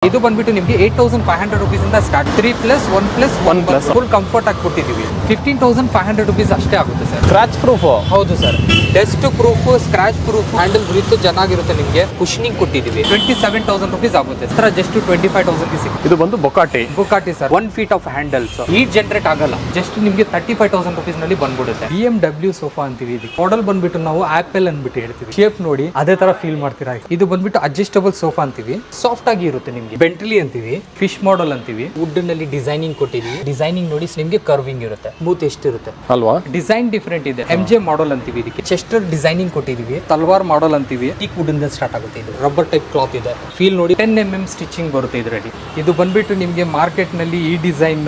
ಇದು ಬಂದ್ಬಿಟ್ಟು ನಿಮಗೆ 8500 rupees ಇಂದ ಸ್ಟಾರ್ಟ್ 3+1+1 ಫುಲ್ ಕಂಫರ್ಟ್ ಆಗಿ ಕೊಟ್ಟಿದ್ದೀವಿ 15500 rupees ಅಷ್ಟೇ ಆಗುತ್ತೆ ಸರ್. ಸ್ಕ್ರಾಚ್ ಪ್ರೂಫ್ ಹೌದು sir, dust proof, scratch proof, handle grip ಚೆನ್ನಾಗಿರುತ್ತೆ. ನಿಮಗೆ ಕುಶನಿಂಗ್ ಕೊಟ್ಟಿದ್ದೀವಿ 27000 rupees ಆಗುತ್ತೆ ಸರ್. ಜಸ್ಟ್ 25000 ಸಿಗುತ್ತೆ. ಇದು ಬಂದು ಬೊಕಾಟಿ sir. 1 feet of handles heat generate ಆಗಲ್ಲ. ಜಸ್ಟ್ ನಿಮಗೆ 35000 rupees ನಲ್ಲಿ ಬಂದ್ಬಿಡುತ್ತೆ. BMW ಸೋಫಾ ಅಂತೀವಿ. ಇದು ಮಾಡೆಲ್ ಬಂದ್ಬಿಟ್ಟು ನಾವು ಆಪಲ್ ಅಂದ್ಬಿಟ್ಟು ಹೇಳ್ತೀವಿ. ಶೇಪ್ ನೋಡಿ ಅದೇ ತರ ಫೀಲ್ ಮಾಡ್ತೀರಾ. ಇದು ಬಂದ್ಬಿಟ್ಟು ಅಡ್ಜಸ್ಟಬಲ್ ಸೋಫಾ ಅಂತೀವಿ. ಸಾಫ್ಟ್ ಆಗಿ ಇರುತ್ತೆ ನಿಮಗೆ. ಬೆಂಟ್ಲಿ ಅಂತೀವಿ, ಫಿಶ್ ಮಾಡೆಲ್ ಅಂತೀವಿ. ವುಡ್ ನಲ್ಲಿ ಡಿಸೈನಿಂಗ್ ಕೊಟ್ಟಿದ್ದೀವಿ. ಡಿಸೈನಿಂಗ್ ನೋಡಿ ನಿಮಗೆ ಕರ್ವಿಂಗ್ ಇರುತ್ತೆ, ಸ್ಮೂತ್ ಎಷ್ಟಿರುತ್ತೆ ಅಲ್ವಾ. ಡಿಸೈನ್ ಡಿಫರೆಂಟ್ ಇದೆ. MJ ಮಾಡೆಲ್ ಅಂತೀವಿ. ಇದಕ್ಕೆ ಚೆಸ್ಟರ್ ಡಿಸೈನಿಂಗ್ ಕೊಟ್ಟಿದ್ದೀವಿ. ತಲ್ವಾರ್ ಮಾಡೆಲ್ ಅಂತೀವಿ. ಟೀಕ್ ವುಡ್ ಇಂದ ಸ್ಟಾರ್ಟ್ ಆಗುತ್ತೆ. ಇದು ರಬ್ಬರ್ ಟೈಪ್ ಕ್ಲಾತ್ ಇದೆ. ಫೀಲ್ ನೋಡಿ 10mm ಸ್ಟಿಚಿಂಗ್ ಬರುತ್ತೆ ಇದರಲ್ಲಿ. ಇದು ಬಂದ್ಬಿಟ್ಟು ನಿಮಗೆ ಮಾರ್ಕೆಟ್ ನಲ್ಲಿ ಈ ಡಿಸೈನ್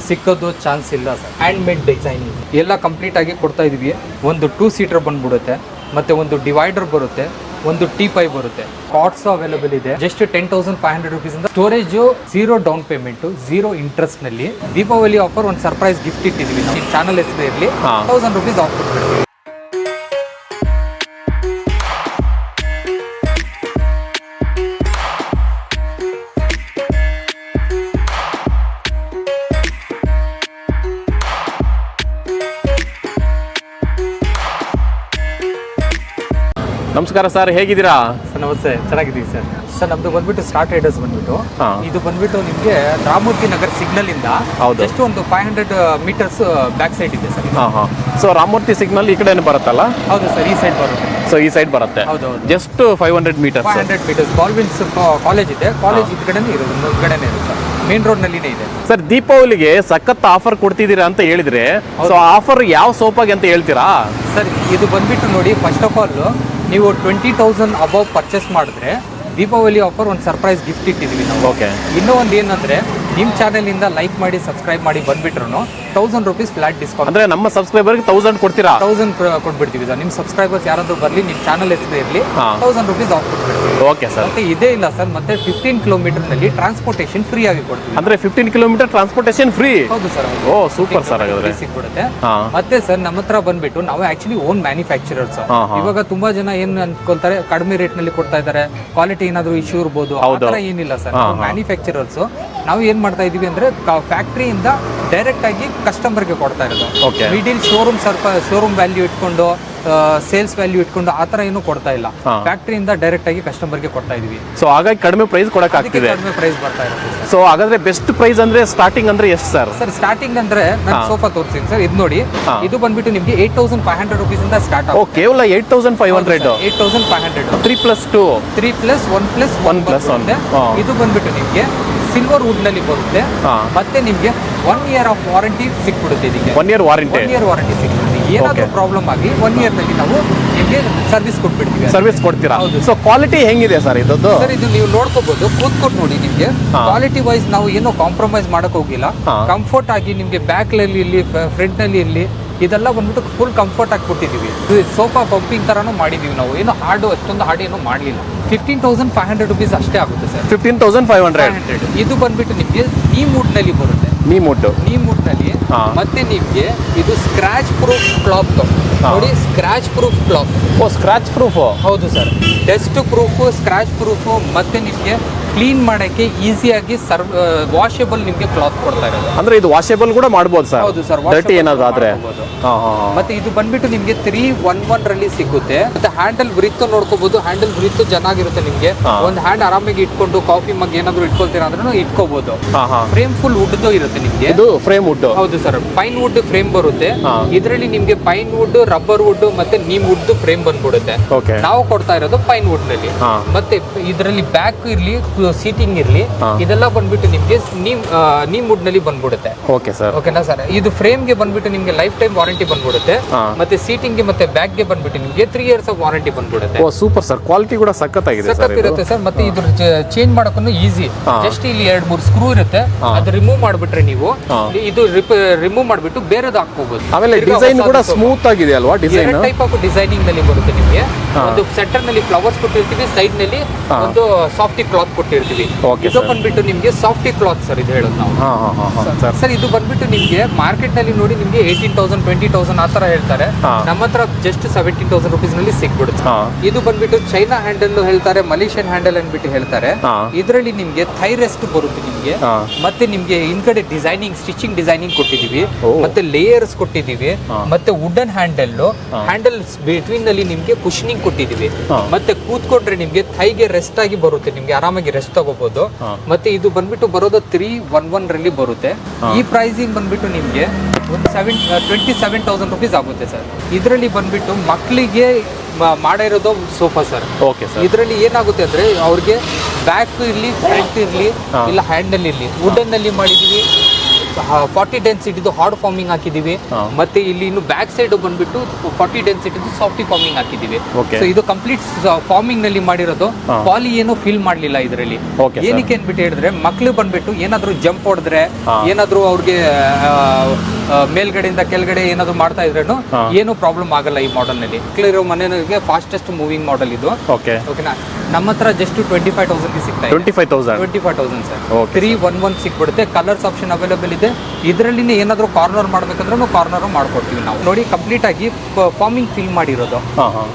ಸಿಕ್ಕೋದು ಚಾನ್ಸ್ ಇಲ್ಲ ಸರ್. ಹ್ಯಾಂಡ್ ಮೇಡ್ ಡಿಸೈನಿಂಗ್ ಎಲ್ಲ ಕಂಪ್ಲೀಟ್ ಆಗಿ ಕೊಡ್ತಾ ಇದೀವಿ. ಒಂದು 2 seater ಬಂದ್ಬಿಡುತ್ತೆ, ಮತ್ತೆ ಒಂದು ಡಿವೈಡರ್ ಬರುತ್ತೆ, ಒಂದು ಟೀಪೈ ಬರುತ್ತೆ. ಕಾಟ್ಸ್ ಅವೈಲೇಬಲ್ ಇದೆ. ಜಸ್ಟ್ 10500 rupees ಇಂದ ಸ್ಟೋರೇಜ್, 0 ಡೌನ್ ಪೇಮೆಂಟ್, 0 ಇಂಟ್ರೆಸ್ಟ್ ನಲ್ಲಿ ದೀಪಾವಳಿ ಆಫರ್ ಒಂದು ಸರ್ಪ್ರೈಸ್ ಗಿಫ್ಟ್ ಇಟ್ಟಿದ್ವಿ. ನಾವು ಚಾನಲ್ ಹೆಸರು ಇರಲಿ 1000 rupees ಆಫರ್ ಕೊಡ್ತೀವಿ. ನಮಸ್ಕಾರ ಸರ್, ಹೇಗಿದ್ದೀರಾ? ಸರ್ ನಮಸ್ತೆ, ಚೆನ್ನಾಗಿದ್ದೀವಿ ಸರ್. ಸರ್ ನಮ್ದು ಬಂದ್ಬಿಟ್ಟು ಸ್ಟಾರ್ಟ್ ರೈಡರ್ಸ್ ಬಂದ್ಬಿಟ್ಟು ಇದು ಬಂದ್ಬಿಟ್ಟು ನಿಮಗೆ ರಾಮಮೂರ್ತಿ ನಗರ್ ಸಿಗ್ನಲ್ ಇಂದ ಜಸ್ಟ್ ಒಂದು 500 meters ಬ್ಯಾಕ್ ಸೈಡ್ ಇದೆ ಸರ್. ಸೊ ರಾಮಮೂರ್ತಿ ಸಿಗ್ನಲ್ ಈ ಕಡೆ ಬರುತ್ತಲ್ಲ? ಹೌದು ಸರ್, ಈ ಸೈಡ್ ಬರುತ್ತೆ. ಸೊ ಈ ಸೈಡ್ ಬರುತ್ತೆ. ಹೌದು, ಜಸ್ಟ್ 500 meters. ಬಾಲ್ವಿನ್ಸ್ ಕಾಲೇಜ್ ಇದೆ. ಕಾಲೇಜ್ ಈ ಕಡೆನೇ ಇರೋದು, ಈ ಕಡೆನೇ ಇರುತ್ತೆ. ಮೇನ್ ರೋಡ್ ನಲ್ಲಿನೇ ಇದೆ ಸರ್. ದೀಪಾವಳಿಗೆ ಸಖತ್ ಆಫರ್ ಕೊಡ್ತಿದ್ದೀರಾ ಅಂತ ಹೇಳಿದ್ರೆ, ಸೊ ಆಫರ್ ಯಾವ ಸೋಫಾಗೆ ಅಂತ ಹೇಳ್ತೀರಾ ಸರ್? ಇದು ಬಂದ್ಬಿಟ್ಟು ನೋಡಿ, ಫಸ್ಟ್ ಆಫ್ ಆಲ್ ನೀವು 20,000 ಅಬೌವ್ ಪರ್ಚೇಸ್ ಮಾಡಿದ್ರೆ ದೀಪಾವಳಿ ಆಫರ್ ಒಂದು ಸರ್ಪ್ರೈಸ್ ಗಿಫ್ಟ್ ಇಟ್ಟಿದ್ವಿ ನಾವು. ಓಕೆ. ಇನ್ನೂ ಒಂದು ಏನಂದ್ರೆ, ನಿಮ್ಮ ಚಾನೆಲಿಂದ ಲೈಕ್ ಮಾಡಿ ಸಬ್ಸ್ಕ್ರೈಬ್ ಮಾಡಿ ಬಂದ್ಬಿಟ್ರು 1000 rupees ಫ್ಲಾಟ್ ಡಿಸ್ಕೌಂಟ್. ಅಂದ್ರೆ ನಮ್ಮ ಸಬ್ಸ್ಕ್ರೈಬರ್ಗೆ 1000 ಕೊಡ್ತೀರಾ? 1000 ಕೊಟ್ಬಿಡ್ತೀವಿ ಸರ್. ನಿಮ್ಮ ಸಬ್ಸ್ಕ್ರೈಬರ್ಸ್ ಯಾರಾದ್ರೂ ಬರಲಿ, ನಿಮ್ಮ ಚಾನಲ್ ಹೆಸರು ಇರಲಿ, 1000 rupees ಆಫ್ ಕೊಟ್ಬಿಡ್ತೀವಿ. Okay sir. ಮತ್ತೆ ಇದೇ ಇಲ್ಲ ಸರ್, ಮತ್ತೆ 15 ಕಿಲೋಮೀಟರ್ನಲ್ಲಿ ಟ್ರಾನ್ಸ್ಪೋರ್ಟೇಷನ್ ಫ್ರೀ ಆಗಿ ಕೊಡ್ತೀವಿ. ಅಂದ್ರೆ 15 kilometer ಟ್ರಾನ್ಸ್ಪೋರ್ಟೇಷನ್ ಫ್ರೀ? ಹೌದು ಸರ್. ಓ ಸೂಪರ್ ಸರ್. ಹಾಗಾದ್ರೆ ಸಿಕ್ಬಿಡುತ್ತೆ. ಮತ್ತೆ ಸರ್ ನಮ್ಮ ಹತ್ರ ಬಂದ್ಬಿಟ್ಟು ನಾವು ಆಕ್ಚುಲಿ ಓನ್ ಮ್ಯಾನುಫ್ಯಾಕ್ಚರರ್ಸ್. ಇವಾಗ ತುಂಬಾ ಜನ ಏನ್ ಅನ್ಕೊಳ್ತಾರೆ, ಕಡಿಮೆ ರೇಟ್ ನಲ್ಲಿ ಕೊಡ್ತಾ ಇದ್ದಾರೆ, ಕ್ವಾಲಿಟಿ ಏನಾದ್ರು ಇಶ್ಯೂ ಇರ್ಬೋದು. ಆ ಥರ ಏನಿಲ್ಲ ಸರ್. ಮ್ಯಾನುಫ್ಯಾಕ್ಚರರ್ಸ್ ನಾವು ಏನ್ ಮಾಡ್ತಾ ಇದೀವಿ ಅಂದ್ರೆ, ಫ್ಯಾಕ್ಟ್ರಿಯಿಂದ ಡೈರೆಕ್ಟ್ ಆಗಿ ಕಸ್ಟಮರ್ಗೆ ಕೊಡ್ತಾ ಇರೋದು. ಮಿಡಿಲ್ ಶೋರೂಮ್ ವ್ಯಾಲ್ಯೂ ಇಟ್ಕೊಂಡು, ಸೇಲ್ಸ್ ವ್ಯಾಲ್ಯೂ ಇಟ್ಕೊಂಡು ಆ ತರ ಏನು ಕೊಡ್ತಾ ಇಲ್ಲ. ಫ್ಯಾಕ್ಟ್ರಿಯಿಂದ ಡೈರೆಕ್ಟ್ ಆಗಿ ಕಸ್ಟಮರ್ಗೆ ಕೊಡ್ತಾ ಇದೀವಿ. ಸೊ ಹಾಗಾಗಿ ಕಡಿಮೆ ಪ್ರೈಸ್ ಕೊಡಕ್ ಆಗ್ತಿದೆ. ಕಡಿಮೆ ಪ್ರೈಸ್ ಬರ್ತಾ ಇರುತ್ತೆ. ಸೊ ಹಾಗಾದ್ರೆ ಬೆಸ್ಟ್ ಪ್ರೈಸ್ ಅಂದ್ರೆ ಸ್ಟಾರ್ಟಿಂಗ್ ಅಂದ್ರೆ ಎಷ್ಟು ಸರ್? ಸರ್ ಸ್ಟಾರ್ಟಿಂಗ್ ಅಂದ್ರೆ ನಾನು ಸೋಫಾ ತೋರಿಸ್ತೀನಿ ಸರ್. ಇದು ನೋಡಿ, ಇದು ಬಂದ್ಬಿಟ್ಟು ನಿಮಗೆ 8500 rupees ಇಂದ ಸ್ಟಾರ್ಟ್ ಆಗುತ್ತೆ. ಕೇವಲ 8500. 8500 3+2 3+1+1 ಇದು ಬಂದ್ಬಿಟ್ಟು ನಿಮಗೆ ಸಿಲ್ವರ್ ವುಡ್ ನಲ್ಲಿ ಬರುತ್ತೆ. ಮತ್ತೆ ನಿಮಗೆ 1 year ಆಫ್ ವಾರಂಟಿ ಸಿಕ್ಬಿಡುತ್ತೆ. ಇದಕ್ಕೆ 1 year ವಾರಂಟಿ. 1 year ವಾರಂಟಿ ಸಿಕ್ಬಿಡುತ್ತೆ. ಏನಾದರೂ ಪ್ರಾಬ್ಲಮ್ ಆಗಿ 1 year ನಲ್ಲಿ ನಾವು ನಿಮಗೆ ಸರ್ವಿಸ್ ಕೊಟ್ಬಿಡ್ತೀವಿ. ಸರ್ವಿಸ್ ಕೊಡ್ತೀರಾ? ಸೊ ಕ್ವಾಲಿಟಿ ಹೆಂಗಿದೆ ಸರ್ ಇದದ್ದು? ಸರ್ ಇದು ನೀವು ನೋಡ್ಕೋಬಹುದು, ಕೂತ್ಕೊಂಡು ನೋಡಿ. ನಿಮಗೆ ಕ್ವಾಲಿಟಿ ವೈಸ್ ನಾವು ಏನೋ ಕಾಂಪ್ರಮೈಸ್ ಮಾಡಕ್ ಹೋಗಿಲ್ಲ. ಕಂಫರ್ಟ್ ಆಗಿ ನಿಮಗೆ ಬ್ಯಾಕ್ ನಲ್ಲಿ ಇರ್ಲಿ, ಫ್ರಂಟ್ ನಲ್ಲಿ ಇರ್ಲಿ, ಇದೆಲ್ಲ ಬಂದ್ಬಿಟ್ಟು ಫುಲ್ ಕಂಫರ್ಟ್ ಆಗಿ ಕೊಟ್ಟಿದ್ದೀವಿ. ಸೋಫಾ ಪಂಪಿಂಗ್ ತರಾನು ಮಾಡಿದೀವಿ ನಾವು. ಏನು ಅಷ್ಟೊಂದು ಹಾರ್ಡ್ ಏನು ಮಾಡಲಿಲ್ಲ. 15500 rupees ಅಷ್ಟೇ ಆಗುತ್ತೆ ಸರ್. 15500. ಇದು ಬಂದ್ಬಿಟ್ಟು ನಿಮಗೆ ನೀ ಮೂಡ್ ನಲ್ಲಿ ಬರುತ್ತೆ. ನೀ ಮೂಡ್ ನಲ್ಲಿ. ಮತ್ತೆ ನಿಮಗೆ ಇದು ಸ್ಕ್ರಾಚ್ ಪ್ರೂಫ್ ಕ್ಲಾತ್ ನೋಡಿ. Scratch proof cloth. Oh scratch proof. ಹೌದು sir. Dust proof, scratch proof, ಮತ್ತೆ ನಿಮಗೆ ಕ್ಲೀನ್ ಮಾಡಕ್ಕೆ ಈಸಿಯಾಗಿ ವಾಷೇಬಲ್ ನಿಮಗೆ ಕ್ಲಾತ್ ಕೊಡ್ತಾ ಇರೋದು. ಅಂದ್ರೆ ಇದು ವಾಷೇಬಲ್ ಕೂಡ ಮಾಡಬಹುದು ಸರ್? ಹೌದು ಸರ್. ಡರ್ಟಿ ಏನಾದ್ರು ಆದ್ರೆ. ಮತ್ತೆ ಇದು ಬಂದ್ಬಿಟ್ಟು ನಿಮಗೆ 311 ರಲ್ಲಿ ಸಿಗುತ್ತೆ. ಮತ್ತೆ ಹ್ಯಾಂಡಲ್ ಬ್ರಿತ್ ನೋಡ್ಕೋಬಹುದು. ಹ್ಯಾಂಡಲ್ ಬ್ರಿತ್ ಚೆನ್ನಾಗಿರುತ್ತೆ. ನಿಮಗೆ ಒಂದು ಹ್ಯಾಂಡ್ ಆರಾಮಾಗಿ ಇಟ್ಕೊಂಡು ಕಾಫಿ ಮಗ್ ಏನಾದ್ರು ಇಟ್ಕೊಳ್ತೀರಾ ಅಂದ್ರೆ ಇಟ್ಕೋಬಹುದು. ಫ್ರೇಮ್ ಫುಲ್ ವುಡ್ ಇರುತ್ತೆ ನಿಮಗೆ. ಇದು ಫ್ರೇಮ್ ವುಡ್. ಹೌದು ಸರ್. ಪೈನ್ ವುಡ್ ಫ್ರೇಮ್ ಬರುತ್ತೆ. ಇದರಲ್ಲಿ ನಿಮಗೆ ಪೈನ್ ವುಡ್, ರಬ್ಬರ್ ವುಡ್ ಮತ್ತೆ ನೀಮ್ ವುಡ್ ಫ್ರೇಮ್ ಬಂದ್ಬಿಡುತ್ತೆ. ನಾವು ಕೊಡ್ತಾ ಇರೋದು ಪೈನ್ ವುಡ್ ನಲ್ಲಿ. ಮತ್ತೆ ಇದರಲ್ಲಿ ಬ್ಯಾಕ್ ಇರ್ಲಿ, ಸೀಟಿಂಗ್ ಇರ್ಲಿ, ಇದೆಲ್ಲ ಬಂದ್ಬಿಟ್ಟು ನಿಮಗೆ ನೀಮ್ ವುಡ್ ನಲ್ಲಿ ಬಂದ್ಬಿಡುತ್ತೆ. Okay sir. ಓಕೆನಾ ಸರ್? ಇದು ಫ್ರೇಮ್ ಗೆ ಬಂದ್ಬಿಟ್ಟು ನಿಮಗೆ ಲೈಫ್ ಟೈಮ್ ವಾರಂಟಿ ಬಂದ್ಬಿಡುತ್ತೆ. ಮತ್ತೆ ಸೀಟಿಂಗ್ ಗೆ ಮತ್ತೆ ಬ್ಯಾಕ್ ಗೆ ಬಂದ್ಬಿಟ್ಟು ನಿಮಗೆ 3 years ಆಫ್ ವಾರಂಟಿ ಬಂದ್ಬಿಡುತ್ತೆ. ಓ ಸೂಪರ್ ಸರ್. ಕ್ವಾಲಿಟಿ ಕೂಡ ಸಖತ್ತಾಗಿದೆ ಸರ್. ಸಖತ್ತಿರುತ್ತೆ ಸರ್. ಮತ್ತೆ ಇದ್ರ ಚೇಂಜ್ ಮಾಡಕ್ಕೂ ಈಸಿ. ಜಸ್ಟ್ ಇಲ್ಲಿ 2-3 ಸ್ಕ್ರೂ ಇರುತ್ತೆ. ಅದು ರಿಮೂವ್ ಮಾಡ್ಬಿಟ್ರೆ ನೀವು ಇದು ರಿಮೂವ್ ಮಾಡ್ಬಿಟ್ಟು ಬೇರೆದು ಹಾಕೋಬಹುದು. ಆಮೇಲೆ ಡಿಸೈನ್ ಕೂಡ ಸ್ಮೂತ್ ಆಗಿದೆ ಅಲ್ವಾ? ಡಿಸೈನ್ ಟೈಪ್ ಆಫ್ ಡಿಸೈನಿಂಗ್ ನಲ್ಲಿ ಬರುತ್ತೆ ನಿಮಗೆ. ಒಂದು ಸೆಂಟರ್ ನಲ್ಲಿ ಫ್ಲವರ್ಸ್ ಕೊಟ್ಟಿರ್ತೀವಿ, ಸೈಡ್ ನಲ್ಲಿ ಒಂದು ಸಾಫ್ಟಿ ಕ್ಲಾತ್ ಕೊಟ್ಟಿರ್ತೀವಿ. ಕೊಟ್ಟಿರ್ತೀವಿ. Okay, ಇದು ಬಂದ್ಬಿಟ್ಟು ನಿಮಗೆ ಸಾಫ್ಟಿ ಕ್ಲಾತ್ ಸರ್ ಇದು ಹೇಳೋದು ನಾವು. ಹಾಂ ಹಾಂ ಹಾಂ ಹಾಂ ಸರ್. ಸರ್ ಇದು ಬಂದ್ಬಿಟ್ಟು ನಿಮಗೆ ಮಾರ್ಕೆಟ್ ನಲ್ಲಿ ನೋಡಿ ನಿಮಗೆ 18,000 20,000 ಆ ತರ ಹೇಳ್ತಾರೆ. ನಮ್ಮ ಹತ್ರ ಜಸ್ಟ್ 17,000 rupees ನಲ್ಲಿ ಸಿಕ್ಬಿಡುತ್ತೆ. ಇದು ಬಂದ್ಬಿಟ್ಟು ಚೈನಾ ಹ್ಯಾಂಡಲ್ ಹೇಳ್ತಾರೆ, ಮಲೇಷಿಯನ್ ಹ್ಯಾಂಡಲ್ ಅಂದ್ಬಿಟ್ಟು ಹೇಳ್ತಾರೆ. ಇದರಲ್ಲಿ ನಿಮ್ಗೆ ಥೈ ರೆಸ್ಟ್ ಬರುತ್ತೆ ನಿಮ್ಗೆ, ಮತ್ತೆ ನಿಮ್ಗೆ ಹಿಂದ್ಗಡೆ ಡಿಸೈನಿಂಗ್ ಸ್ಟಿಚಿಂಗ್ ಡಿಸೈನಿಂಗ್ ಕೊಟ್ಟಿದೀವಿ, ಮತ್ತೆ ಲೇಯರ್ಸ್ ಕೊಟ್ಟಿದೀವಿ, ಮತ್ತೆ ವುಡನ್ ಹ್ಯಾಂಡಲ್ ಬಿಟ್ವೀನ್ ನಲ್ಲಿ ನಿಮ್ಗೆ ಕುಶನಿಂಗ್ ಕೊಟ್ಟಿದೀವಿ. ಮತ್ತೆ ಕೂತ್ಕೊಂಡ್ರೆ ನಿಮ್ಗೆ ಥೈಗೆ ರೆಸ್ಟ್ ಆಗಿ ಬರುತ್ತೆ, ನಿಮ್ಗೆ ಆರಾಮಾಗಿ ರೆಸ್ಟ್ ತಗೋಬಹುದು. ಮತ್ತೆ ಇದು ಬಂದ್ಬಿಟ್ಟು ಬರೋದು 311 ರಲ್ಲಿ ಬರುತ್ತೆ. ಈ ಪ್ರೈಸಿಂಗ್ ಬಂದ್ಬಿಟ್ಟು ನಿಮ್ಗೆ 27,000 rupees ಆಗುತ್ತೆ ಸರ್. ಇದರಲ್ಲಿ ಬಂದ್ಬಿಟ್ಟು ಮಕ್ಕಳಿಗೆ ಮಾಡಿರೋದು ಸೋಫಾ ಸರ್. Okay sir. ಇದರಲ್ಲಿ ಏನಾಗುತ್ತೆ ಅಂದ್ರೆ ಅವ್ರಿಗೆ ಬ್ಯಾಕ್ ಇರ್ಲಿ ಫ್ರಂಟ್ ಇರ್ಲಿ ಇಲ್ಲ ಹ್ಯಾಂಡಲ್ ಇರ್ಲಿ ವುಡನ್ ನಲ್ಲಿ ಮಾಡಿದೀವಿ. 40 ಡೆನ್ಸಿಟಿದು ಹಾರ್ಡ್ ಫಾರ್ಮಿಂಗ್ ಹಾಕಿದೀವಿ. ಮತ್ತೆ ಇಲ್ಲಿ ಇನ್ನು ಬ್ಯಾಕ್ ಸೈಡ್ ಬಂದ್ಬಿಟ್ಟು 40 ಡೆನ್ಸಿಟಿದು ಸಾಫ್ಟಿ ಫಾರ್ಮಿಂಗ್ ಹಾಕಿದೀವಿ. ಸೊ ಇದು ಕಂಪ್ಲೀಟ್ ಫಾರ್ಮಿಂಗ್ ನಲ್ಲಿ ಮಾಡಿರೋದು. ಪಾಲಿ ಏನೋ ಫಿಲ್ ಮಾಡ್ಲಿಲ್ಲ ಇದರಲ್ಲಿ. ಏನಕ್ಕೆ ಅನ್ಬಿಟ್ಟು ಹೇಳಿದ್ರೆ ಮಕ್ಳು ಬಂದ್ಬಿಟ್ಟು ಏನಾದ್ರು ಜಂಪ್ ಹೊಡೆದ್ರೆ ಏನಾದ್ರು ಅವ್ರಿಗೆ ಮೇಲ್ಗಡೆಯಿಂದ ಕೆಳಗಡೆ ಏನಾದ್ರು ಮಾಡ್ತಾ ಇದ್ರೇನು ಏನು ಪ್ರಾಬ್ಲಮ್ ಆಗಲ್ಲ ಈ ಮಾಡೆಲ್ ನಲ್ಲಿ. ಮಕ್ಕಳಿರೋ ಮನೆಗೆ ಫಾಸ್ಟೆಸ್ಟ್ ಮೂವಿಂಗ್ ಮಾಡೆಲ್ ಇದು. ಓಕೆನಾ. ನಮ್ಮ ಹತ್ರ ಜಸ್ಟ್ 25,000 ಸಿಗ್ತಾ ಇದೆ. 25,000 ಸರ್. 311 ಸಿಕ್ಬಿಡುತ್ತೆ. ಕಲರ್ಸ್ ಆಪ್ಷನ್ ಅವೈಲೇಬಲ್ ಇದೆ. ಇದರಲ್ಲಿನೇ ಏನಾದ್ರು ಕಾರ್ನರ್ ಮಾಡ್ಬೇಕಂದ್ರೆ ಕಾರ್ನರ್ ಮಾಡ್ಕೊಡ್ತೀವಿ ನಾವು. ನೋಡಿ ಕಂಪ್ಲೀಟ್ ಆಗಿ ಫಾರ್ಮಿಂಗ್ ಫಿಲ್ ಮಾಡಿರೋದು.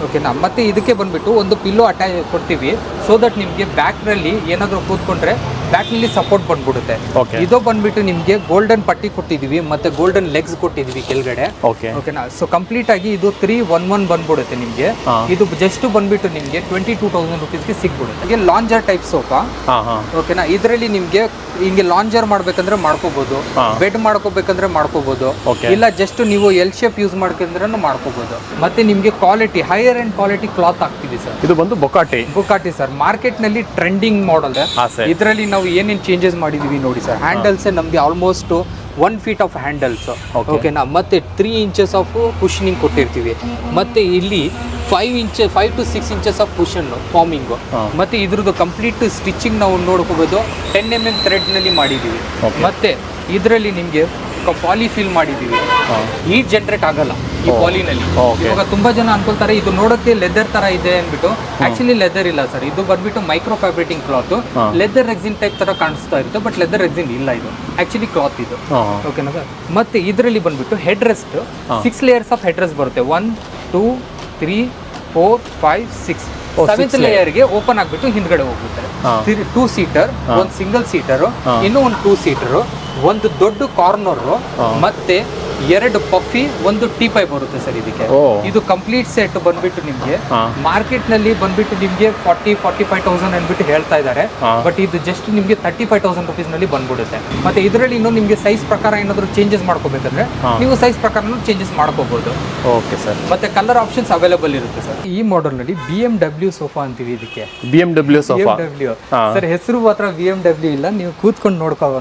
ಓಕೆನಾ. ಮತ್ತೆ ಇದಕ್ಕೆ ಬಂದ್ಬಿಟ್ಟು ಒಂದು ಪಿಲ್ಲೋ ಅಟ್ಯಾಚ್ ಕೊಡ್ತೀವಿ, ಸೊ ದಟ್ ನಿಮ್ಗೆ ಬ್ಯಾಕ್ ನಲ್ಲಿ ಏನಾದ್ರು ಕೂತ್ಕೊಂಡ್ರೆ ಬ್ಯಾಕ್ ನಲ್ಲಿ ಸಪೋರ್ಟ್ ಬಂದ್ಬಿಡುತ್ತೆ. ಇದು ಬಂದ್ಬಿಟ್ಟು ನಿಮ್ಗೆ ಗೋಲ್ಡನ್ ಪಟ್ಟಿ ಕೊಟ್ಟಿದೀವಿ, ಮತ್ತೆ ಗೋಲ್ಡನ್ ಲೆಗ್ಸ್ ಕೊಟ್ಟಿದೀವಿ ಕೆಳಗಡೆ. ಓಕೆನಾ. ಸೊ ಕಂಪ್ಲೀಟ್ ಆಗಿ ಇದು 311 ಬಂದ್ಬಿಡುತ್ತೆ ನಿಮ್ಗೆ. ಇದು ಜಸ್ಟ್ ಬಂದ್ಬಿಟ್ಟು ನಿಮ್ಗೆ 22,000 rupees ಗೆ ಸಿಗ್ಬಿಡುತ್ತೆ. ಈಗ ಲಾಂಜರ್ ಟೈಪ್ ಸೋಫಾ. ಓಕೆನಾ. ಇದರಲ್ಲಿ ನಿಮ್ಗೆ ಹಿಂಗೆ ಲಾಂಜರ್ ಮಾಡ್ಬೇಕಂದ್ರೆ ಮಾಡ್ಕೋಬಹುದು, ಬೆಡ್ ಮಾಡ್ಕೋಬೇಕಂದ್ರೆ ಮಾಡ್ಕೋಬಹುದು, ಇಲ್ಲ ಜಸ್ಟ್ ನೀವು ಎಲ್ ಶೇಪ್ ಯೂಸ್ ಮಾಡ್ಕೊಂಡ್ರೆ ಮಾಡ್ಕೋಬಹುದು. ಮತ್ತೆ ನಿಮ್ಗೆ quality higher and quality cloth ಹಾಕ್ತಿವಿ ಸರ್. ಇದು ಬಂದು ಬೊಕಾಟಿ ಸರ್. ಮಾರ್ಕೆಟ್ ನಲ್ಲಿ ಟ್ರೆಂಡಿಂಗ್ ಮಾಡೆಲ್. ಇದರಲ್ಲಿ ನಾವು ಏನೇನು ಚೇಂಜಸ್ ಮಾಡಿದೀವಿ ನೋಡಿ ಸರ್. ಹ್ಯಾಂಡಲ್ಸ್ ನಮ್ಗೆ ಆಲ್ಮೋಸ್ಟ್ 1 feet ಆಫ್ ಹ್ಯಾಂಡಲ್ಸ್. ಓಕೆನಾ. ಮತ್ತೆ 3 inches ಆಫ್ ಕುಷನಿಂಗ್ ಕೊಟ್ಟಿರ್ತೀವಿ. ಮತ್ತೆ ಇಲ್ಲಿ 5 to 6 inches of cushion farming. ಮತ್ತೆ ಇದ್ರದ್ದು ಕಂಪ್ಲೀಟ್ ಸ್ಟಿಚಿಂಗ್ ನಾವು ನೋಡ್ಕೋಬಹುದು. 10 mm ಥ್ರೆಡ್ ನಲ್ಲಿ ಮಾಡಿದೀವಿ. ಮತ್ತೆ ಇದರಲ್ಲಿ ನಿಮ್ಗೆ ಪಾಲಿ ಫಿಲ್ ಮಾಡಿದೀವಿ. ಹೀಟ್ ಜನರೇಟ್ ಆಗಲ್ಲ ಈ ಪಾಲಿನಲ್ಲಿ. ಇವಾಗ ತುಂಬಾ ಜನ ಅನ್ಕೊಳ್ತಾರೆ ಇದು ನೋಡೋಕೆ ಲೆದರ್ ತರ ಇದೆ ಅಂದ್ಬಿಟ್ಟು. ಆಕ್ಚುಲಿ ಲೆದರ್ ಇಲ್ಲ ಸರ್. ಇದು ಬಂದ್ಬಿಟ್ಟು micro fabricating cloth. Leather rexine type ತರ ಕಾಣಿಸ್ತಾ ಇರುತ್ತೆ, ಬಟ್ ಲೆದರ್ ರೆಕ್ಸಿನ್ ಇಲ್ಲ. ಇದು ಆಕ್ಚುಲಿ ಕ್ಲಾತ್ ಇದು. ಓಕೆನಾ ಸರ್. ಮತ್ತೆ ಇದರಲ್ಲಿ ಬಂದ್ಬಿಟ್ಟು head rest 6 layers of head rest ಬರುತ್ತೆ. 1 2 3 4 5 6 7th ಲೇಯರ್ಗೆ ಓಪನ್ ಆಗ್ಬಿಟ್ಟು ಹಿಂದ್ಗಡೆ ಹೋಗ್ಬಿಡ್ತಾರೆ. 2 seater, ಒಂದು ಸಿಂಗಲ್ ಸೀಟರ್, ಇನ್ನೂ ಒಂದು 2 seater, ಒಂದು ದೊಡ್ಡ ಕಾರ್ನರ್, ಮತ್ತೆ 2 ಪಫಿ, ಒಂದು ಟೀಪೈ ಬರುತ್ತೆ ಸರ್ ಇದಕ್ಕೆ. ಇದು ಕಂಪ್ಲೀಟ್ ಸೆಟ್ ಬಂದ್ಬಿಟ್ಟು ನಿಮ್ಗೆ ಮಾರ್ಕೆಟ್ ನಲ್ಲಿ ಬಂದ್ಬಿಟ್ಟು ನಿಮ್ಗೆ 40-45,000 ಅಂದ್ಬಿಟ್ಟು ಹೇಳ್ತಾ ಇದ್ದಾರೆ. ಬಟ್ ಇದು ಜಸ್ಟ್ ನಿಮ್ಗೆ 35,000 rupees ನಲ್ಲಿ ಬಂದ್ಬಿಡುತ್ತೆ. ಮತ್ತೆ ಇದರಲ್ಲಿ ಇನ್ನೂ ನಿಮ್ಗೆ ಸೈಜ್ ಪ್ರಕಾರ ಏನಾದ್ರು ಚೇಂಜಸ್ ಮಾಡ್ಕೋಬೇಕಂದ್ರೆ ನೀವು ಸೈಜ್ ಪ್ರಕಾರ ಚೇಂಜಸ್ ಮಾಡ್ಕೋಬಹುದು. Okay sir. ಮತ್ತೆ ಕಲರ್ ಆಪ್ಷನ್ಸ್ ಅವೈಲೇಬಲ್ ಇರುತ್ತೆ ಸರ್. ಈ ಮಾಡೆಲ್ ನಲ್ಲಿ BMW ಸೋಫಾ ಅಂತೀವಿ ಇದಕ್ಕೆ. BMW sofa. ಸರ್ ಹೆಸರು ಮಾತ್ರ BMW ಇಲ್ಲ, ನೀವು ಕೂತ್ಕೊಂಡು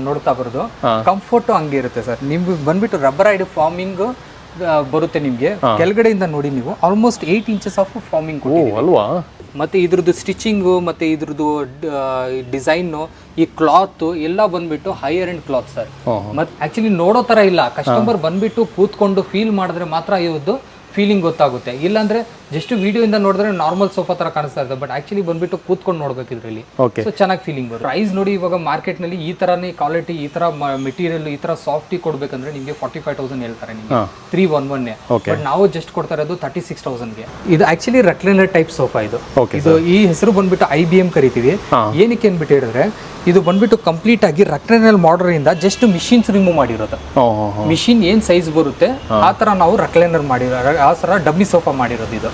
ನೋಡ್ತಾ ಬರೋದು. ಕಂಫರ್ಟ್ ಹಂಗೆ ಇರುತ್ತೆ ಸರ್. ನಿಮ್ಗೆ ಬಂದ್ಬಿಟ್ಟು ರಬ್ಬರ್ ಫಾರ್ಮಿಂಗ್ ಬರುತ್ತೆ. ನಿಮ್ಗೆ ಕೆಳಗಡೆಯಿಂದ ನೋಡಿ ನೀವು ಆಲ್ಮೋಸ್ಟ್ 8 inches ಆಫ್ ಫಾರ್ಮಿಂಗ್ ಅಲ್ವಾ. ಮತ್ತೆ ಇದ್ರದ್ದು ಸ್ಟಿಚಿಂಗು ಮತ್ತೆ ಇದ್ರದ್ದು ಡಿಸೈನ್, ಈ ಕ್ಲಾತ್ ಎಲ್ಲ ಬಂದ್ಬಿಟ್ಟು ಹೈಯರ್ ಅಂಡ್ ಕ್ಲಾತ್ ಸರ್. ಮತ್ತೆ ಆಕ್ಚುಲಿ ನೋಡೋ ತರ ಇಲ್ಲ. ಕಸ್ಟಮರ್ ಬಂದ್ಬಿಟ್ಟು ಕೂತ್ಕೊಂಡು ಫೀಲ್ ಮಾಡಿದ್ರೆ ಮಾತ್ರ ಇವತ್ತು ಫೀಲಿಂಗ್ ಗೊತ್ತಾಗುತ್ತೆ. ಇಲ್ಲಾಂದ್ರೆ ಜಸ್ಟ್ ವಿಡಿಯೋ ಇಂದ ನೋಡಿದ್ರೆ ನಾರ್ಮಲ್ ಸೋಫಾ ತರ ಕಾಣಿಸ್ತಾ ಇರುತ್ತೆ, ಬಟ್ ಆಕ್ಚುಲಿ ಬಂದ್ಬಿಟ್ಟು ಕೂತ್ಕೊಂಡು ನೋಡ್ಬೇಕು ಇದರಲ್ಲಿ. ಸೊ ಚೆನ್ನಾಗಿ ಫೀಲಿಂಗ್ ಬರುತ್ತೆ. ಪ್ರೈಸ್ ನೋಡಿ ಇವಾಗ ಮಾರ್ಕೆಟ್ ನಲ್ಲಿ ಈ ತರನೇ ಕ್ವಾಲಿಟಿ, ಈ ತರ ಮೆಟೀರಿಯಲ್, ಈ ತರ ಸಾಫ್ಟಿ ಕೊಡ್ಬೇಕಂದ್ರೆ ನಿಮ್ಗೆ 45,000 ಹೇಳ್ತಾರೆ ನಿಮ್ಗೆ 311. ಬಟ್ ನಾವು ಜಸ್ಟ್ ಕೊಡ್ತಾ ಇರೋದು 36,000ಗೆ. ಇದು ಆಕ್ಚುಲಿ ರೆಕ್ಲೈನರ್ ಟೈಪ್ ಸೋಫಾ. ಇದು ಈ ಹೆಸರು ಬಂದ್ಬಿಟ್ಟು IBM ಕರಿತೀವಿ. ಏನಕ್ಕೆ ಅನ್ಬಿಟ್ಟು ಹೇಳಿದ್ರೆ ಇದು ಬಂದ್ಬಿಟ್ಟು ಕಂಪ್ಲೀಟ್ ಆಗಿ ರೆಕ್ಲೈನರ್ ಮಾಡೆಲ್ ಇಂದ ಜಸ್ಟ್ ಮಿಷಿನ್ಸ್ ರಿಮೂವ್ ಮಾಡಿರೋದು. ಮಿಷಿನ್ ಏನ್ ಸೈಜ್ ಬರುತ್ತೆ ಆ ತರ ನಾವು ರೆಕ್ಲೈನರ್ ಮಾಡಿರೋ, ಆ ತರ ಡಬ್ಬಿ ಸೋಫಾ ಮಾಡಿರೋದು. ಇದು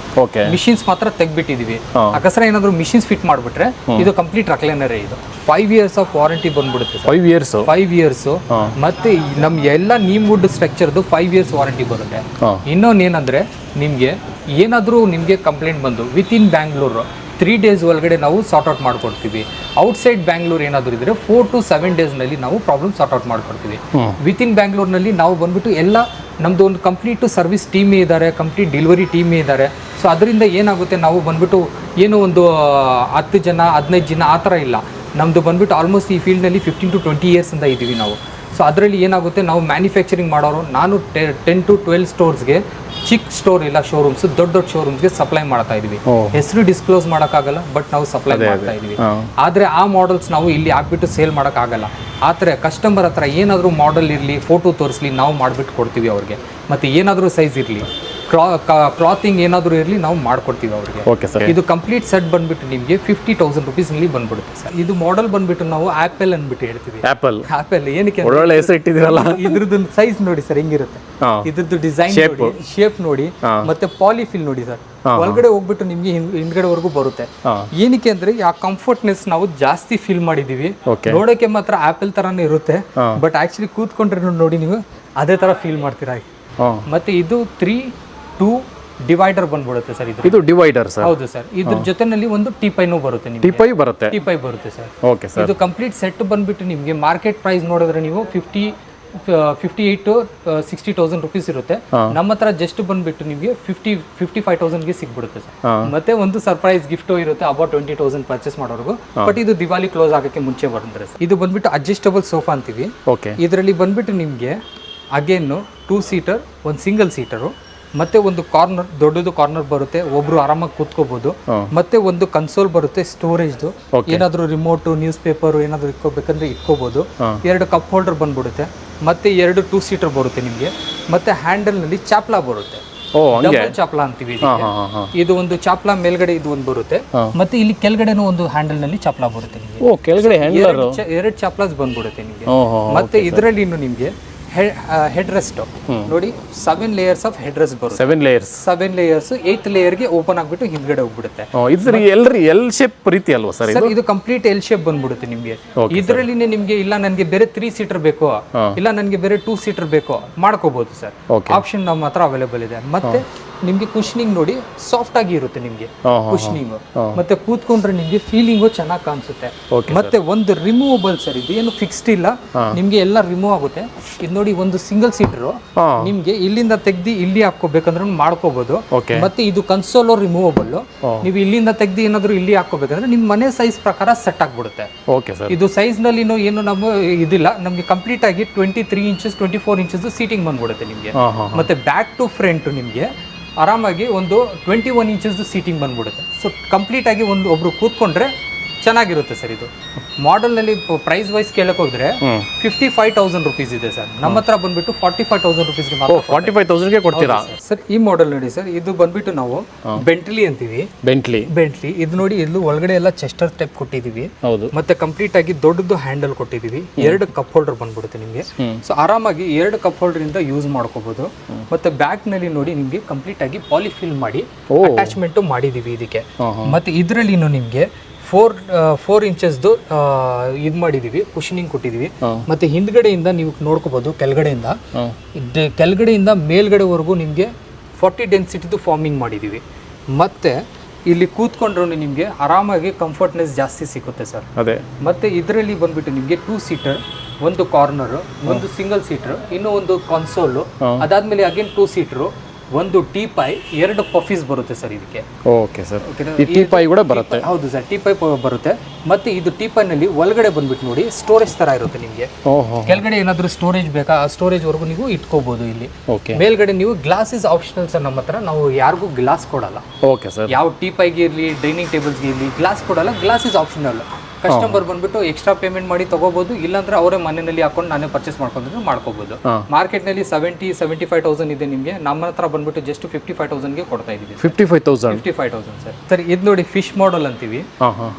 ಮಿಷಿನ್ಸ್ ಮಾತ್ರ ತೆಗ್ಬಿಟ್ಟಿದೀವಿ. ಅಕಸ್ರ ಏನಾದ್ರು ಮಿಷಿನ್ಸ್ ಫಿಟ್ ಮಾಡ್ಬಿಟ್ರೆ ಇದು ಕಂಪ್ಲೀಟ್ ರೆಕ್ಲೈನರ್. ಇದು 5 years ಆಫ್ ವಾರಂಟಿ ಬಂದ್ಬಿಡುತ್ತೆ. 5 years. ಮತ್ತೆ ನಮ್ ಎಲ್ಲ ನೀಮ್ ವುಡ್ ಸ್ಟ್ರಕ್ಚರ್ದು 5 years ವಾರಂಟಿ ಬರುತ್ತೆ. ಇನ್ನೊಂದೇನಂದ್ರೆ ನಿಮ್ಗೆ ಏನಾದ್ರೂ ನಿಮ್ಗೆ ಕಂಪ್ಲೇಂಟ್ ಬಂದು ವಿತ್ ಇನ್ ಬ್ಯಾಂಗ್ಳೂರ್ 3 days ಒಳಗಡೆ ನಾವು ಸಾರ್ಟ್ ಔಟ್ ಮಾಡ್ಕೊಡ್ತೀವಿ. ಔಟ್ಸೈಡ್ ಬ್ಯಾಂಗ್ಳೂರ್ ಏನಾದ್ರು ಇದ್ರೆ 4 to 7 days ನಲ್ಲಿ ನಾವು ಪ್ರಾಬ್ಲಮ್ ಸಾರ್ಟ್ ಔಟ್ ಮಾಡ್ಕೊಡ್ತೀವಿ. ವಿತ್ ಇನ್ ಬ್ಯಾಂಗ್ಳೂರ್ನಲ್ಲಿ ನಾವು ಬಂದ್ಬಿಟ್ಟು ಎಲ್ಲ ನಮ್ದು ಒಂದು ಕಂಪ್ಲೀಟ್ ಸರ್ವಿಸ್ ಟೀಮೇ ಇದ್ದಾರೆ, ಕಂಪ್ಲೀಟ್ ಡೆಲಿವರಿ ಟೀಮೇ ಇದ್ದಾರೆ. ಸೊ ಅದರಿಂದ ಏನಾಗುತ್ತೆ, ನಾವು ಬಂದ್ಬಿಟ್ಟು ಏನೋ ಒಂದು 10 ಜನ 15 ಜನ ಆ ಥರ ಇಲ್ಲ. ನಮ್ಮದು ಬಂದ್ಬಿಟ್ಟು ಆಲ್ಮೋಸ್ಟ್ ಈ ಫೀಲ್ಡ್ನಲ್ಲಿ 15 to 20 years ಅಂತ ಇದ್ದೀವಿ ನಾವು. ಸೊ ಅದರಲ್ಲಿ ಏನಾಗುತ್ತೆ, ನಾವು ಮ್ಯಾನುಫ್ಯಾಕ್ಚರಿಂಗ್ ಮಾಡೋರು. ನಾನು 10 to 12 ಸ್ಟೋರ್ಸ್ಗೆ ಚಿಕ್ಕ ಸ್ಟೋರ್ ಇಲ್ಲ ಶೋರೂಮ್ಸ್, ದೊಡ್ಡ ದೊಡ್ಡ ಶೋರೂಮ್ಸ್ಗೆ ಸಪ್ಲೈ ಮಾಡ್ತಾ ಇದೀವಿ. ಹೆಸರು ಡಿಸ್ಕ್ಲೋಸ್ ಮಾಡೋಕ್ಕಾಗಲ್ಲ, ಬಟ್ ನಾವು ಸಪ್ಲೈ ಮಾಡ್ತಾ ಇದೀವಿ. ಆದ್ರೆ ಆ ಮಾಡೆಲ್ಸ್ ನಾವು ಇಲ್ಲಿ ಹಾಕ್ಬಿಟ್ಟು ಸೇಲ್ ಮಾಡೋಕ್ಕಾಗಲ್ಲ. ಆ ಥರ ಕಸ್ಟಮರ್ ಹತ್ರ ಏನಾದರೂ ಮಾಡೆಲ್ ಇರಲಿ, ಫೋಟೋ ತೋರಿಸ್ಲಿ, ನಾವು ಮಾಡಿಬಿಟ್ಟು ಕೊಡ್ತೀವಿ ಅವ್ರಿಗೆ. ಮತ್ತು ಏನಾದರೂ ಸೈಜ್ ಇರಲಿ, ಕ್ಲಾತಿಂಗ್ ಏನಾದರೂ ಇರಲಿ, ನಾವು ಮಾಡ್ಕೊಡ್ತೀವಿ ಅವ್ರಿಗೆ. Okay sir. ಇದು ಕಂಪ್ಲೀಟ್ ಸೆಟ್ ಬಂದ್ಬಿಟ್ಟು ನಿಮಗೆ 50,000 rupeesನಲ್ಲಿ ಬಂದ್ಬಿಡುತ್ತೆ ಸರ್. ಇದು ಮಾಡೆಲ್ ಬಂದ್ಬಿಟ್ಟು ನಾವು ಆಪಲ್ ಅಂದ್ಬಿಟ್ಟು ಹೇಳ್ತೀವಿ. ಆಪಲ್ ಏನಕ್ಕೆ ಒಳ್ಳೆ ಹೆಸರು ಇಟ್ಟಿದ್ದೀರಲ್ಲ. ಇದ್ರದ್ದು ಸೈಜ್ ನೋಡಿ ಸರ್ ಹೆಂಗಿರುತ್ತೆ, ಇದ್ರದ್ದು ಡಿಸೈನ್ ನೋಡಿ, ಶೇಪ್ ನೋಡಿ, ಮತ್ತೆ ಪಾಲಿಫಿಲ್ ನೋಡಿ ಸರ್. ಒಳಗಡೆ ಹೋಗ್ಬಿಟ್ಟು ನಿಮ್ಗೆ ಹಿಂದ್ಗಡೆವರೆಗೂ ಬರುತ್ತೆ. ಏನಕ್ಕೆ ಅಂದ್ರೆ ಆ ಕಂಫರ್ಟ್ನೆಸ್ ನಾವು ಜಾಸ್ತಿ ಫೀಲ್ ಮಾಡಿದೀವಿ. ನೋಡಕ್ಕೆ ಮಾತ್ರ ಆಪಲ್ ತರಾನೇ ಇರುತ್ತೆ, ಬಟ್ ಆಕ್ಚುಲಿ ಕೂತ್ಕೊಂಡ್ರೆ ನೋಡಿ ನೀವು ಅದೇ ತರ ಫೀಲ್ ಮಾಡ್ತೀರಾ. ಮತ್ತೆ ಇದು 3-2 ಡಿವೈಡರ್ ಬಂದ್ಬಿಡುತ್ತೆ ಸರ್. ಇದು ಡಿವೈಡರ್ ಸರ್. ಹೌದು ಸರ್. ಇದ್ರ ಜೊತೆನಲ್ಲಿ ಒಂದು ಟೀಪೈನೂ ಬರುತ್ತೆ. ಟೀಪೈ ಬರುತ್ತೆ ಸರ್. Okay sir. ಇದು ಕಂಪ್ಲೀಟ್ ಸೆಟ್ ಬಂದ್ಬಿಟ್ಟು ನಿಮಗೆ ಮಾರ್ಕೆಟ್ ಪ್ರೈಸ್ ನೋಡಿದ್ರೆ ನೀವು 58 to 60,000 rupees ಇರುತ್ತೆ. ನಮ್ಮ ಹತ್ರ ಜಸ್ಟ್ ಬಂದ್ಬಿಟ್ಟು ನಿಮಗೆ 55,000ಗೆ ಸಿಗ್ಬಿಡುತ್ತೆ ಸರ್. ಮತ್ತೆ ಒಂದು ಸರ್ಪ್ರೈಸ್ ಗಿಫ್ಟ್ ಇರುತ್ತೆ ಅಬೌಟ್ 20,000 ಪರ್ಚೇಸ್ ಮಾಡೋರ್ಗು. ಬಟ್ ಇದು ದಿವಾಲಿ ಕ್ಲೋಸ್ ಆಗಕ್ಕೆ ಮುಂಚೆ ಬರುತ್ತೆ. ಇದು ಬಂದ್ಬಿಟ್ಟು ಅಡ್ಜಸ್ಟಬಲ್ ಸೋಫಾ ಅಂತೀವಿ. ಇದರಲ್ಲಿ ಬಂದ್ಬಿಟ್ಟು ನಿಮಗೆ ಅಗೇನ್ 2 ಸೀಟರ್, ಒಂದು ಸಿಂಗಲ್ ಸೀಟರು, ಮತ್ತೆ ಒಂದು ಕಾರ್ನರ್, ದೊಡ್ಡದು ಕಾರ್ನರ್ ಬರುತ್ತೆ, ಒಬ್ರು ಆರಾಮಾಗಿ ಕೂತ್ಕೋಬಹುದು. ಮತ್ತೆ ಒಂದು ಕನ್ಸೋಲ್ ಬರುತ್ತೆ ಸ್ಟೋರೇಜ್, ಏನಾದ್ರು ರಿಮೋಟ್, ನ್ಯೂಸ್ ಪೇಪರ್ ಏನಾದ್ರು ಇಟ್ಕೋಬೇಕಂದ್ರೆ ಇಟ್ಕೋಬಹುದು. 2 ಕಪ್ ಹೋಲ್ಡರ್ ಬಂದ್ಬಿಡುತ್ತೆ, ಮತ್ತೆ 2 2 ಸೀಟರ್ ಬರುತ್ತೆ ನಿಮ್ಗೆ. ಮತ್ತೆ ಹ್ಯಾಂಡಲ್ ನಲ್ಲಿ ಚಾಪ್ಲಾ ಬರುತ್ತೆ, ಡಬಲ್ ಚಾಪ್ಲಾ ಅಂತೀವಿ. ಇದು ಒಂದು ಚಾಪ್ಲಾ ಮೇಲ್ಗಡೆ ಇದು ಒಂದು ಬರುತ್ತೆ, ಮತ್ತೆ ಇಲ್ಲಿ ಕೆಳಗಡೆನೂ ಒಂದು ಹ್ಯಾಂಡಲ್ ನಲ್ಲಿ ಚಾಪ್ಲಾ ಬರುತ್ತೆ ನಿಮಗೆ. ಕೆಳಗಡೆ 2 ಚಾಪ್ಲಾಸ್ ಬಂದ್ಬಿಡುತ್ತೆ ನಿಮಗೆ. ಮತ್ತೆ ಇದರಲ್ಲಿ ಇನ್ನು ನಿಮ್ಗೆ ಹೆಡ್ ರೆಸ್ಟ್ ನೋಡಿ, 7 layers ಆಫ್ ಹೆಡ್ ರೆಸ್ಟ್ ಬರುತ್ತೆ. 7 layers 8th ಲೇಯರ್ಗೆ ಓಪನ್ ಆಗ್ಬಿಟ್ಟು ಹಿಂದ್ಗಡೆ ಹೋಗ್ಬಿಡುತ್ತೆ. ಎಲ್ ಶೇಪ್ ರೀತಿ ಅಲ್ವಾ ಸರ್? ಇದು ಕಂಪ್ಲೀಟ್ ಎಲ್ ಶೇಪ್ ಬಂದ್ಬಿಡುತ್ತೆ ನಿಮ್ಗೆ. ಇದರಲ್ಲಿ ನಿಮ್ಗೆ ಇಲ್ಲ ನನಗೆ ಬೇರೆ 3 ಸೀಟರ್ ಬೇಕು, ಇಲ್ಲ ನನಗೆ ಬೇರೆ 2 ಸೀಟರ್ ಬೇಕು, ಮಾಡ್ಕೋಬಹುದು ಸರ್. ಆಪ್ಷನ್ ನಮ್ಮ ಹತ್ರ ಅವೈಲೇಬಲ್ ಇದೆ. ಮತ್ತೆ ನಿಮ್ಗೆ ಕುಶನಿಂಗ್ ನೋಡಿ ಸಾಫ್ಟ್ ಆಗಿ ಇರುತ್ತೆ ನಿಮ್ಗೆ ಕುಶನಿಂಗ್. ಮತ್ತೆ ಕೂತ್ಕೊಂಡ್ರೆ ನಿಮ್ಗೆ ಫೀಲಿಂಗು ಚೆನ್ನಾಗಿ ಕಾಣಿಸುತ್ತೆ. ಮತ್ತೆ ಒಂದು ರಿಮೂವಬಲ್ ಸರ್, ಇದು ಏನು ಫಿಕ್ಸ್ಡ್ ಇಲ್ಲ, ನಿಮ್ಗೆ ಎಲ್ಲ ರಿಮೂವ್ ಆಗುತ್ತೆ. ಇದು ನೋಡಿ ಒಂದು ಸಿಂಗಲ್ ಸೀಟರ್, ನಿಮ್ಗೆ ಇಲ್ಲಿಂದ ತೆಗ್ದು ಇಲ್ಲಿ ಹಾಕೋಬೇಕಂದ್ರೆ ಮಾಡ್ಕೋಬಹುದು. ಮತ್ತೆ ಇದು ಕನ್ಸೋಲ್ ರಿಮೂವಬಲ್, ನೀವು ಇಲ್ಲಿಂದ ತೆಗ್ದು ಏನಾದ್ರು ಇಲ್ಲಿ ಹಾಕೋಬೇಕಂದ್ರೆ ನಿಮ್ ಮನೆ ಸೈಜ್ ಪ್ರಕಾರ ಸೆಟ್ ಆಗ್ಬಿಡುತ್ತೆ. ಇದು ಸೈಜ್ ನಲ್ಲಿ ಏನು ನಮ್ಮ ಇದಿಲ್ಲ, ನಮ್ಗೆ ಕಂಪ್ಲೀಟ್ ಆಗಿ 23 ಇಂಚಸ್ 24 ಇಂಚಸ್ ಸೀಟಿಂಗ್ ಬಂದ್ಬಿಡುತ್ತೆ ನಿಮ್ಗೆ. ಮತ್ತೆ ಬ್ಯಾಕ್ ಟು ಫ್ರಂಟ್ ನಿಮ್ಗೆ ಆರಾಮಾಗಿ ಒಂದು 21 ಇಂಚಸ್ ಸೀಟಿಂಗ್ ಬಂದ್ಬಿಡುತ್ತೆ. ಸೊ ಕಂಪ್ಲೀಟ್ ಆಗಿ ಒಬ್ರು ಕೂತ್ಕೊಂಡ್ರೆ ಚೆನ್ನಾಗಿರುತ್ತೆ ಸರ್. ಇದು ಮಾಡೆಲ್ನಲ್ಲಿ ಪ್ರೈಸ್ ವೈಸ್ ಕೇಳಕ್ ಹೋದ್ರೆ 55,000 rupees ಇದೆ ಸರ್. ನಮ್ಮ ಹತ್ರ ಬಂದ್ಬಿಟ್ಟು 45,000 rupees 45,000ಗೆ ಕೊಡ್ತೀರಾ ಸರ್? ಈ ಮಾಡೆಲ್ ನೋಡಿ ಸರ್, ಇದು ಬಂದ್ಬಿಟ್ಟು ನಾವು ಬೆಂಟ್ಲಿ ಅಂತೀವಿ. ಬೆಂಟ್ಲಿ ಇದು ನೋಡಿ, ಇಲ್ಲೂ ಒಳಗಡೆ ಎಲ್ಲ ಚೆಸ್ಟರ್ ಟೈಪ್ ಕೊಟ್ಟಿದೀವಿ. ಮತ್ತೆ ಕಂಪ್ಲೀಟ್ ಆಗಿ ದೊಡ್ಡದು ಹ್ಯಾಂಡಲ್ ಕೊಟ್ಟಿದೀವಿ. 2 ಕಪ್ ಹೋಲ್ಡರ್ ಬಂದ್ಬಿಡುತ್ತೆ ನಿಮ್ಗೆ. ಸೊ ಆರಾಮಾಗಿ 2 ಕಪ್ ಹೋಲ್ಡರ್ ಇಂದ ಯೂಸ್ ಮಾಡ್ಕೋಬಹುದು. ಮತ್ತೆ ಬ್ಯಾಕ್ ನಲ್ಲಿ ನೋಡಿ ನಿಮ್ಗೆ ಕಂಪ್ಲೀಟ್ ಆಗಿ ಪಾಲಿಫಿಲ್ ಮಾಡಿ ಅಟ್ಯಾಚ್ಮೆಂಟ್ ಮಾಡಿದೀವಿ ಇದಕ್ಕೆ. ಮತ್ತೆ ಇದರಲ್ಲಿ ನಿಮ್ಗೆ 4 ಇಂಚಸ್ದು ಇದು ಮಾಡಿದೀವಿ, ಕುಶನಿಂಗ್ ಕೊಟ್ಟಿದೀವಿ. ಮತ್ತೆ ಹಿಂದ್ಗಡೆಯಿಂದ ನೀವು ನೋಡ್ಕೋಬಹುದು, ಕೆಳಗಡೆಯಿಂದ ಮೇಲ್ಗಡೆವರೆಗೂ ನಿಮ್ಗೆ 40 ಡೆನ್ಸಿಟಿದು ಫಾರ್ಮಿಂಗ್ ಮಾಡಿದೀವಿ. ಮತ್ತೆ ಇಲ್ಲಿ ಕೂತ್ಕೊಂಡ್ರು ನಿಮ್ಗೆ ಆರಾಮಾಗಿ ಕಂಫರ್ಟ್ನೆಸ್ ಜಾಸ್ತಿ ಸಿಗುತ್ತೆ ಸರ್. ಮತ್ತೆ ಇದರಲ್ಲಿ ಬಂದ್ಬಿಟ್ಟು ನಿಮ್ಗೆ 2 ಸೀಟರ್, ಒಂದು ಕಾರ್ನರ್, ಒಂದು ಸಿಂಗಲ್ ಸೀಟರ್, ಇನ್ನೂ ಒಂದು ಕನ್ಸೋಲ್, ಅದಾದ್ಮೇಲೆ ಅಗೇನ್ 2 ಸೀಟರ್, ಒಂದು ಟೀಪೈ, 2 ಪಫೀಸ್ ಬರುತ್ತೆ ಸರ್ ಇದಕ್ಕೆ. Okay sir. ಈ ಟೀಪೈ ಕೂಡ ಬರುತ್ತೆ? ಹೌದು ಸರ್, ಟೀಪೈ ಬರುತ್ತೆ. ಮತ್ತೆ ಇದು ಟೀಪೈ ನಲ್ಲಿ ಒಳಗಡೆ ಬಂದ್ಬಿಟ್ಟು ನೋಡಿ ಸ್ಟೋರೇಜ್ ತರ ಇರುತ್ತೆ ನಿಮ್ಗೆ. ಕೆಳಗಡೆ ಏನಾದ್ರು ಸ್ಟೋರೇಜ್ ಬೇಕಾ, ಆ ಸ್ಟೋರೇಜ್ ವರೆಗೂ ನೀವು ಇಟ್ಕೋಬಹುದು ಇಲ್ಲಿ. ಮೇಲ್ಗಡೆ ನೀವು ಗ್ಲಾಸ್ ಇಸ್ ಆಪ್ಷನಲ್ ಸರ್. ನಮ್ಮ ಹತ್ರ ನಾವು ಯಾರಿಗೂ ಗ್ಲಾಸ್ ಕೊಡಲ್ಲ. Okay sir. ಯಾವ ಟೀಪೈಗೆ ಇರಲಿ, ಡೈನಿಂಗ್ ಟೇಬಲ್ಸ್ಗೆ ಇರಲಿ ಗ್ಲಾಸ್ ಕೊಡಲ್ಲ. Glass is optional. ಕಸ್ಟಮರ್ ಬಂದ್ಬಿಟ್ಟು ಎಕ್ಸ್ಟ್ರಾ ಪೇಮೆಂಟ್ ಮಾಡಿ ತಗೋಬಹುದು, ಇಲ್ಲಾಂದ್ರೆ ಅವರೇ ಮನೆಯಲ್ಲಿ ಹಾಕೊಂಡು ನಾನೇ ಪರ್ಚೇಸ್ ಮಾಡ್ಕೊಂಡ್ರೆ ಮಾಡ್ಕೋಬಹುದು. ಮಾರ್ಕೆಟ್ ನಲ್ಲಿ 70-75,000 ಇದೆ ನಿಮ್ಗೆ. ನಮ್ಮ ಹತ್ರ ಬಂದ್ಬಿಟ್ಟು ಜಸ್ಟ್ 55,000ಗೆ ಕೊಡ್ತಾ ಇದೀವಿ. 55,000 ಸರ್. ಸರ್ ಇದು ನೋಡಿ ಫಿಶ್ ಮಾಡೆಲ್ ಅಂತೀವಿ.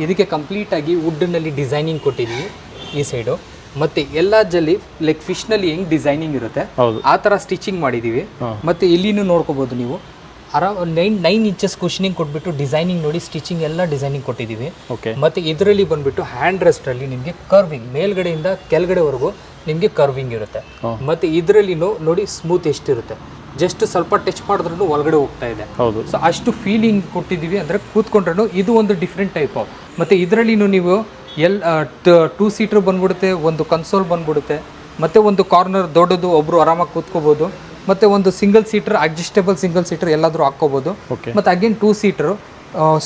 ಇದಕ್ಕೆ ಕಂಪ್ಲೀಟ್ ಆಗಿ ವುಡ್ ನಲ್ಲಿ ಡಿಸೈನಿಂಗ್ ಕೊಟ್ಟಿದೀವಿ ಈ ಸೈಡು. ಮತ್ತೆ ಎಲ್ಲಾ ಜಲ್ಲಿ ಲೈಕ್ ಫಿಶ್ ನಲ್ಲಿ ಹೆಂಗ್ ಡಿಸೈನಿಂಗ್ ಇರುತ್ತೆ ಆ ತರ ಸ್ಟಿಚಿಂಗ್ ಮಾಡಿದೀವಿ. ಮತ್ತೆ ಇಲ್ಲಿನೂ ನೋಡ್ಕೋಬಹುದು ನೀವು, 9 ಇಂಚಸ್ ಕುಶನಿಂಗ್ ಕೊಟ್ಬಿಟ್ಟು ಡಿಸೈನಿಂಗ್ ನೋಡಿ, ಸ್ಟಿಚಿಂಗ್ ಎಲ್ಲ ಡಿಸೈನಿಂಗ್ ಕೊಟ್ಟಿದ್ದೀವಿ. ಮತ್ತೆ ಇದರಲ್ಲಿ ಬಂದ್ಬಿಟ್ಟು ಹ್ಯಾಂಡ್ ರೆಸ್ಟ್ ಅಲ್ಲಿ ನಿಮಗೆ ಕರ್ವಿಂಗ್, ಮೇಲ್ಗಡೆಯಿಂದ ಕೆಳಗಡೆವರೆಗೂ ನಿಮಗೆ ಕರ್ವಿಂಗ್ ಇರುತ್ತೆ. ಮತ್ತೆ ಇದರಲ್ಲಿ ನೋಡಿ ಸ್ಮೂತ್ ಎಷ್ಟಿರುತ್ತೆ, ಜಸ್ಟ್ ಸ್ವಲ್ಪ ಟಚ್ ಮಾಡಿದ್ರೂ ಒಳಗಡೆ ಹೋಗ್ತಾ ಇದೆ. ಸೊ ಅಷ್ಟು ಫೀಲಿಂಗ್ ಕೊಟ್ಟಿದ್ದೀವಿ. ಅಂದ್ರೆ ಕೂತ್ಕೊಂಡ್ರೂ ಇದು ಒಂದು ಡಿಫ್ರೆಂಟ್ ಟೈಪ್. ಮತ್ತೆ ಇದರಲ್ಲಿ ನೀವು 2 ಸೀಟರ್ ಬಂದ್ಬಿಡುತ್ತೆ, ಒಂದು ಕನ್ಸೋಲ್ ಬಂದ್ಬಿಡುತ್ತೆ, ಮತ್ತೆ ಒಂದು ಕಾರ್ನರ್ ದೊಡ್ಡದು, ಒಬ್ರು ಆರಾಮಾಗಿ ಕೂತ್ಕೋಬಹುದು. ಮತ್ತೆ ಒಂದು single seater, adjustable single seater ಎಲ್ಲಾದ್ರೂ ಹಾಕೋಬಹುದು. ಮತ್ತೆ ಅಗೇನ್ 2 ಸೀಟರ್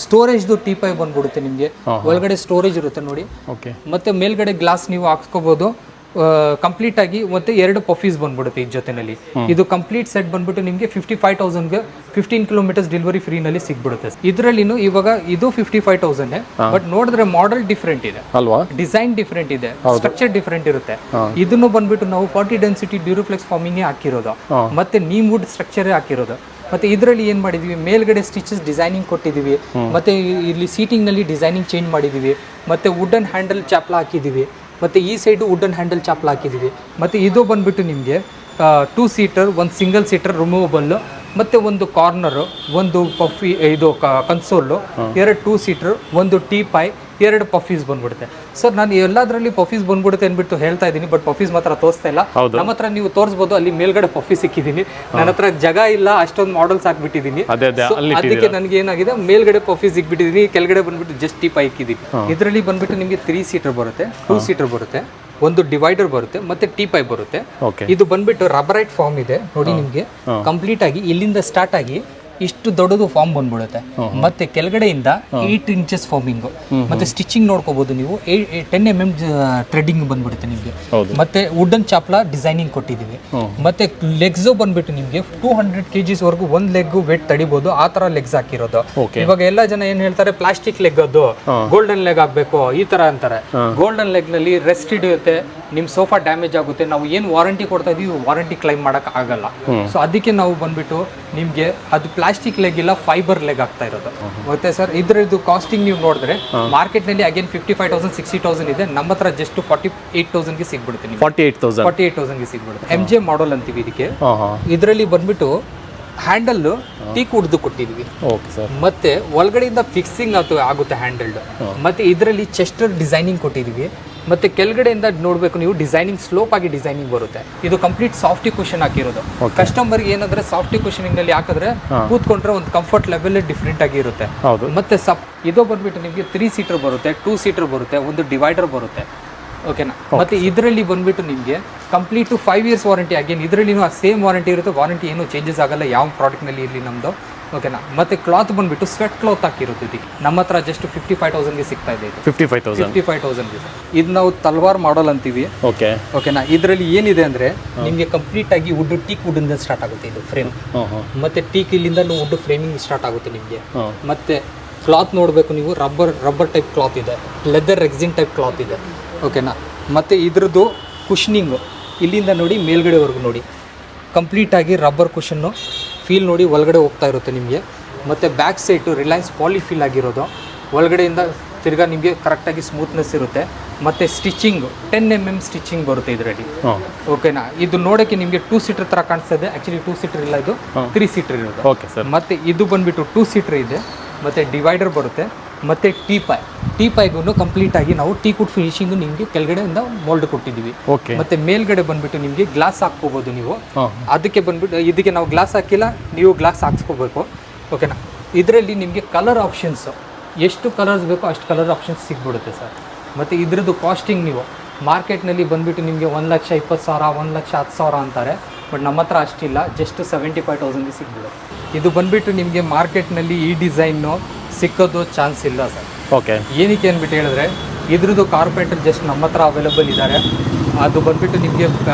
ಸ್ಟೋರೇಜ್ದು ಟೀಪೈ ಬಂದ್ಬಿಡುತ್ತೆ ನಿಮಗೆ. ಒಳಗಡೆ ಸ್ಟೋರೇಜ್ ಇರುತ್ತೆ ನೋಡಿ. ಮತ್ತೆ ಮೇಲ್ಗಡೆ ಗ್ಲಾಸ್ ನೀವು ಹಾಕ್ಸ್ಕೋಬಹುದು. ಕಂಪ್ಲೀಟ್ ಆಗಿ ಮತ್ತೆ 2 ಪಫೀಸ್ ಬಂದ್ಬಿಡುತ್ತೆ ಈ ಜೊತೆನಲ್ಲಿ. ಇದು ಕಂಪ್ಲೀಟ್ ಸೆಟ್ ಬಂದ್ಬಿಟ್ಟು ನಿಮಗೆ 55,000ಗೆ 15 ಕಿಲೋಮೀಟರ್ಸ್ ಡೆಲಿವರಿ ಫ್ರೀನಲ್ಲಿ ಸಿಗ್ಬಿಡುತ್ತೆ. ಇದರಲ್ಲಿನೂ ಇವಾಗ ಇದು 55,000 ಬಟ್ ನೋಡಿದ್ರೆ ಮಾಡೆಲ್ ಡಿಫ್ರೆಂಟ್ ಇದೆ ಅಲ್ವಾ, ಡಿಸೈನ್ ಡಿಫ್ರೆಂಟ್ ಇದೆ, ಸ್ಟ್ರಕ್ಚರ್ ಡಿಫ್ರೆಂಟ್ ಇರುತ್ತೆ. ಇದನ್ನು ಬಂದ್ಬಿಟ್ಟು ನಾವು 40 ಡೆನ್ಸಿಟಿ ಡ್ಯೂರೋಫ್ಲೆಕ್ಸ್ ಫಾರ್ಮಿಂಗ್ ಹಾಕಿರೋದು ಮತ್ತೆ ನೀಮ್ ವುಡ್ ಸ್ಟ್ರಕ್ಚರ್ ಹಾಕಿರೋದು. ಮತ್ತೆ ಇದರಲ್ಲಿ ಏನ್ ಮಾಡಿದೀವಿ, ಮೇಲ್ಗಡೆ ಸ್ಟಿಚಸ್ ಡಿಸೈನಿಂಗ್ ಕೊಟ್ಟಿದೀವಿ, ಮತ್ತೆ ಇಲ್ಲಿ ಸೀಟಿಂಗ್ ನಲ್ಲಿ ಡಿಸೈನಿಂಗ್ ಚೇಂಜ್ ಮಾಡಿದೀವಿ, ಮತ್ತೆ ವುಡನ್ ಹ್ಯಾಂಡಲ್ ಚಾಪ್ಲ ಹಾಕಿದೀವಿ, ಮತ್ತೆ ಈ ಸೈಡು ವುಡನ್ ಹ್ಯಾಂಡಲ್ ಚಾಪ್ಲ ಹಾಕಿದೀವಿ. ಮತ್ತೆ ಇದು ಬಂದ್ಬಿಟ್ಟು ನಿಮಗೆ 2 ಸೀಟರ್, 1 ಸಿಂಗಲ್ ಸೀಟರ್ ರಿಮೂವಬಲ್, ಮತ್ತೆ ಒಂದು ಕಾರ್ನರ್, ಒಂದು ಪಫಿ ಇದು ಕನ್ಸೋಲ್, 2 2 ಸೀಟರ್, ಒಂದು ಟೀ ಪೈ, 2 ಪಫೀಸ್ ಬಂದ್ಬಿಡುತ್ತೆ. ಸರ್ ನಾನು ಎಲ್ಲದರಲ್ಲಿ ಪಫೀಸ್ ಬಂದ್ಬಿಡುತ್ತೆ ಅಂದ್ಬಿಟ್ಟು ಹೇಳ್ತಾ ಇದ್ದೀನಿ, ಬಟ್ ಪಫೀಸ್ ಮಾತ್ರ ತೋರಿಸ್ತಾ ಇಲ್ಲ. ನಮ್ಮ ಹತ್ರ ನೀವು ತೋರಿಸಬಹುದು, ಅಲ್ಲಿ ಮೇಲ್ಗಡೆ ಪಫೀಸ್ ಸಿಕ್ಕಿದ್ದೀನಿ. ನನ್ನ ಹತ್ರ ಜಾಗ ಇಲ್ಲ, ಅಷ್ಟೊಂದು ಮಾಡೆಲ್ಸ್ ಹಾಕ್ಬಿಟ್ಟಿದ್ದೀನಿ. ಅದಕ್ಕೆ ನನಗೆ ಏನಾಗಿದೆ, ಮೇಲ್ಗಡೆ ಪಫೀಸ್ ಸಿಕ್ಬಿಟ್ಟಿದ್ದೀನಿ, ಕೆಳಗಡೆ ಬಂದ್ಬಿಟ್ಟು ಜಸ್ಟ್ ಟೀ ಪೈ ಇಕ್ಕಿದ್ದೀನಿ. ಇದರಲ್ಲಿ ಬಂದ್ಬಿಟ್ಟು ನಿಮಗೆ 3 ಸೀಟರ್ ಬರುತ್ತೆ, 2 ಸೀಟರ್ ಬರುತ್ತೆ, ಒಂದು ಡಿವೈಡರ್ ಬರುತ್ತೆ, ಮತ್ತೆ ಟೀ ಪೈ ಬರುತ್ತೆ. ಇದು ಬಂದ್ಬಿಟ್ಟು ರಬರೈಟ್ ಫಾರ್ಮ್ ಇದೆ ನೋಡಿ ನಿಮ್ಗೆ. ಕಂಪ್ಲೀಟ್ ಆಗಿ ಇಲ್ಲಿಂದ ಸ್ಟಾರ್ಟ್ ಆಗಿ ಇಷ್ಟು ದೊಡ್ಡದು ಫಾರ್ಮ್ ಬಂದ್ಬಿಡುತ್ತೆ. ಮತ್ತೆ ಕೆಳಗಡೆಯಿಂದ 8 ಇಂಚಸ್ ಫಾರ್ಮಿಂಗ್, ಮತ್ತೆ ಸ್ಟಿಚಿಂಗ್ ನೋಡ್ಕೋಬಹುದು ನೀವು. 10 mm ಥ್ರೆಡಿಂಗ್ ಬಂದ್ಬಿಡುತ್ತೆ ನಿಮಗೆ. ಮತ್ತೆ ವುಡನ್ ಚಾಪ್ಲ ಡಿಸೈನಿಂಗ್ ಕೊಟ್ಟಿದೀವಿ. ಮತ್ತೆ ಲೆಗ್ಸ್ ಬಂದ್ಬಿಟ್ಟು ನಿಮಗೆ 200 kgs ವರೆಗೂ ಒಂದ್ ಲೆಗ್ ವೇಟ್ ತಡಿಬಹುದು, ಆ ತರ ಲೆಗ್ಸ್ ಹಾಕಿರೋದು. ಇವಾಗ ಎಲ್ಲಾ ಜನ ಏನ್ ಹೇಳ್ತಾರೆ, ಪ್ಲಾಸ್ಟಿಕ್ ಲೆಗ್ ಅದು ಗೋಲ್ಡನ್ ಲೆಗ್ ಆಗ್ಬೇಕು ಈ ತರ ಅಂತಾರೆ. ಗೋಲ್ಡನ್ ಲೆಗ್ ನಲ್ಲಿ ರೆಸ್ಟ್ ಹಿಡಿಯುತ್ತೆ, ನಿಮ್ ಸೋಫಾ ಡ್ಯಾಮೇಜ್ ಆಗುತ್ತೆ, ನಾವು ಏನ್ ವಾರಂಟಿ ಕೊಡ್ತಾ ಇದೀವಿ ವಾರಂಟಿ ಕ್ಲೈಮ್ ಮಾಡಕ್ ಆಗಲ್ಲ. ಸೊ ಅದಕ್ಕೆ ನಾವು ಬಂದ್ಬಿಟ್ಟು ನಿಮ್ಗೆ ಅದು ಪ್ಲಾಸ್ಟಿಕ್ ಲೆಗ್ ಇಲ್ಲ, ಫೈಬರ್ ಲೆಗ್ ಆಗ್ತಾ ಇರೋದು. ಮತ್ತೆ ಸರ್ ಇದ್ರದ್ದು ಕಾಸ್ಟಿಂಗ್ ನೀವು ನೋಡಿದ್ರೆ ಮಾರ್ಕೆಟ್ ನಲ್ಲಿ ಅಗೇನ್ 55,000 60,000 ಇದೆ, ನಮ್ಮ ಹತ್ರ ಜಸ್ಟ್ 48,000 ಗೆ ಸಿಗ್ಬಿಡುತ್ತೆ. 48,000 ಗೆ ಸಿಗ್ಬಿಡುತ್ತೆ. MJ ಮಾಡೆಲ್ ಅಂತೀವಿ ಇದಕ್ಕೆ. ಇದರಲ್ಲಿ ಬಂದ್ಬಿಟ್ಟು ಹ್ಯಾಂಡಲ್ ಟೀಕ್ ಉಡ್ದು ಕೊಟ್ಟಿದ್ವಿ, ಮತ್ತೆ ಒಳಗಡೆಯಿಂದ ಫಿಕ್ಸಿಂಗ್ ಆಗುತ್ತೆ ಹ್ಯಾಂಡಲ್. ಮತ್ತೆ ಇದರಲ್ಲಿ ಚೆಸ್ಟರ್ ಡಿಸೈನಿಂಗ್ ಕೊಟ್ಟಿದೀವಿ, ಮತ್ತೆ ಕೆಳಗಡೆಯಿಂದ ನೋಡ್ಬೇಕು ನೀವು ಡಿಸೈನಿಂಗ್ ಸ್ಲೋಪ್ ಆಗಿ ಡಿಸೈನಿಂಗ್ ಬರುತ್ತೆ. ಇದು ಕಂಪ್ಲೀಟ್ ಸಾಫ್ಟಿ ಕುಷನ್ ಹಾಕಿರೋದು. ಕಸ್ಟಮರ್ ಏನಂದ್ರೆ ಸಾಫ್ಟಿ ಕುಷನಿಂಗ್ ನಲ್ಲಿ ಹಾಕಿದ್ರೆ ಕೂತ್ಕೊಂಡ್ರೆ ಒಂದು ಕಂಫರ್ಟ್ ಲೆವೆಲ್ ಡಿಫ್ರೆಂಟ್ ಆಗಿ ಇರುತ್ತೆ. ಮತ್ತೆ ಇದು ಬಂದ್ಬಿಟ್ಟು ನಿಮಗೆ 3 ಸೀಟರ್ ಬರುತ್ತೆ, 2 ಸೀಟರ್ ಬರುತ್ತೆ, ಒಂದು ಡಿವೈಡರ್ ಬರುತ್ತೆ. ಓಕೆನಾ. ಮತ್ತೆ ಇದರಲ್ಲಿ ಬಂದ್ಬಿಟ್ಟು ನಿಮಗೆ ಕಂಪ್ಲೀಟ್ 5 years ವಾರಂಟಿ. ಅಗೇನ್ ಇದರಲ್ಲಿ ಸೇಮ್ ವಾರಂಟಿ ಇರುತ್ತೆ, ವಾರಂಟಿ ಏನು ಚೇಂಜಸ್ ಆಗಲ್ಲ ಯಾವ ಪ್ರಾಡಕ್ಟ್ ನಲ್ಲಿ ಇರಲಿ ನಮ್ದು. ಓಕೆನಾ. ಮತ್ತೆ ಕ್ಲಾತ್ ಬಂದ್ಬಿಟ್ಟು ಸ್ವೆಟ್ ಕ್ಲಾತ್ ಹಾಕಿರುತ್ತೆ ಇದಕ್ಕೆ. ನಮ್ಮ ಹತ್ರ ಜಸ್ಟ್ 55,000 ಗೆ ಸಿಗ್ತಾ ಇದೆ. 55,000 ಗೆ. ಇದು ನಾವು ತಲ್ವಾರ್ ಮಾಡೆಲ್ ಅಂತೀವಿ. ಓಕೆನಾ. ಇದರಲ್ಲಿ ಏನಿದೆ ಅಂದ್ರೆ ನಿಮಗೆ ಕಂಪ್ಲೀಟ್ ಆಗಿ ವುಡ್ ಟೀಕ್ ವುಡ್ ಇಂದ ಸ್ಟಾರ್ಟ್ ಆಗುತ್ತೆ ಇದು ಫ್ರೇಮ್. ಮತ್ತೆ ಟೀಕ್ ಇಲ್ಲಿಂದ ವುಡ್ ಫ್ರೇಮಿಂಗ್ ಸ್ಟಾರ್ಟ್ ಆಗುತ್ತೆ ನಿಮಗೆ. ಮತ್ತೆ ಕ್ಲಾತ್ ನೋಡಬೇಕು ನೀವು, ರಬ್ಬರ್ ಟೈಪ್ ಕ್ಲಾತ್ ಇದೆ, ಲೆದರ್ ರೆಕ್ಸಿನ್ ಟೈಪ್ ಕ್ಲಾತ್ ಇದೆ. ಓಕೆನಾ. ಮತ್ತು ಇದ್ರದ್ದು ಕುಷನಿಂಗು ಇಲ್ಲಿಂದ ನೋಡಿ ಮೇಲ್ಗಡೆವರೆಗೂ ನೋಡಿ, ಕಂಪ್ಲೀಟ್ ಆಗಿ ರಬ್ಬರ್ ಕುಷನ್ನು ಫೀಲ್ ನೋಡಿ ಒಳಗಡೆ ಹೋಗ್ತಾ ಇರುತ್ತೆ ನಿಮಗೆ. ಮತ್ತು ಬ್ಯಾಕ್ ಸೈಟು ರಿಲಯನ್ಸ್ ಪಾಲಿ ಫೀಲ್ ಆಗಿರೋದು, ಒಳಗಡೆಯಿಂದ ತಿರ್ಗಾ ನಿಮಗೆ ಕರೆಕ್ಟಾಗಿ ಸ್ಮೂತ್ನೆಸ್ ಇರುತ್ತೆ. ಮತ್ತು ಸ್ಟಿಚಿಂಗ್ 10 mm ಸ್ಟಿಚಿಂಗ್ ಬರುತ್ತೆ ಇದರಲ್ಲಿ. ಓಕೆನಾ. ಇದು ನೋಡೋಕ್ಕೆ ನಿಮಗೆ 2 ಸೀಟರ್ ಥರ ಕಾಣಿಸ್ತಾ ಇದೆ, ಆ್ಯಕ್ಚುಲಿ 2 ಸೀಟರ್ ಇಲ್ಲ, ಇದು 3 ಸೀಟರ್ ಇರೋದು. ಮತ್ತು ಇದು ಬಂದುಬಿಟ್ಟು 2 ಸೀಟರ್ ಇದೆ, ಮತ್ತು ಡಿವೈಡರ್ ಬರುತ್ತೆ, ಮತ್ತು ಟೀ ಪೈಗೂ ಕಂಪ್ಲೀಟ್ ಆಗಿ ನಾವು ಟೀ ಕುಡ್ ಫಿನಿಶಿಂಗ್ ನಿಮಗೆ ಕೆಳಗಡೆಯಿಂದ ಮೋಲ್ಡ್ ಕೊಟ್ಟಿದ್ದೀವಿ. ಮತ್ತೆ ಮೇಲ್ಗಡೆ ಬಂದ್ಬಿಟ್ಟು ನಿಮಗೆ ಗ್ಲಾಸ್ ಹಾಕ್ಕೋಬಹುದು ನೀವು. ಅದಕ್ಕೆ ಬಂದ್ಬಿಟ್ಟು ಇದಕ್ಕೆ ನಾವು ಗ್ಲಾಸ್ ಹಾಕಿಲ್ಲ, ನೀವು ಗ್ಲಾಸ್ ಹಾಕ್ಸ್ಕೋಬೇಕು. ಓಕೆನಾ. ಇದರಲ್ಲಿ ನಿಮಗೆ ಕಲರ್ ಆಪ್ಷನ್ಸ್ ಎಷ್ಟು ಕಲರ್ಸ್ ಬೇಕೋ ಅಷ್ಟು ಕಲರ್ ಆಪ್ಷನ್ಸ್ ಸಿಗ್ಬಿಡುತ್ತೆ ಸರ್. ಮತ್ತು ಇದ್ರದ್ದು ಕಾಸ್ಟಿಂಗ್ ನೀವು ಮಾರ್ಕೆಟ್ನಲ್ಲಿ ಬಂದುಬಿಟ್ಟು ನಿಮಗೆ 1,20,000 1,10,000 ಅಂತಾರೆ, ಬಟ್ ನಮ್ಮ ಹತ್ರ ಅಷ್ಟಿಲ್ಲ, ಜಸ್ಟ್ 75,000 ಗೆ ಸಿಗ್ಬಿಡುತ್ತೆ. ಇದು ಬಂದುಬಿಟ್ಟು ನಿಮಗೆ ಮಾರ್ಕೆಟ್ನಲ್ಲಿ ಈ ಡಿಸೈನು ಸಿಕ್ಕೋದು ಚಾನ್ಸ್ ಇಲ್ಲ ಸರ್. ಏನಕ್ಕೆ ಅಂದ್ಬಿಟ್ಟು ಹೇಳಿದ್ರೆ ಇದ್ರದ್ದು ಕಾರ್ಪೆಂಟರ್ ಜಸ್ಟ್ ನಮ್ಮ ಹತ್ರ ಅವೈಲೇಬಲ್ ಇದ್ದಾರೆ. ಅದು ಬಂದುಬಿಟ್ಟು ನಿಮಗೆ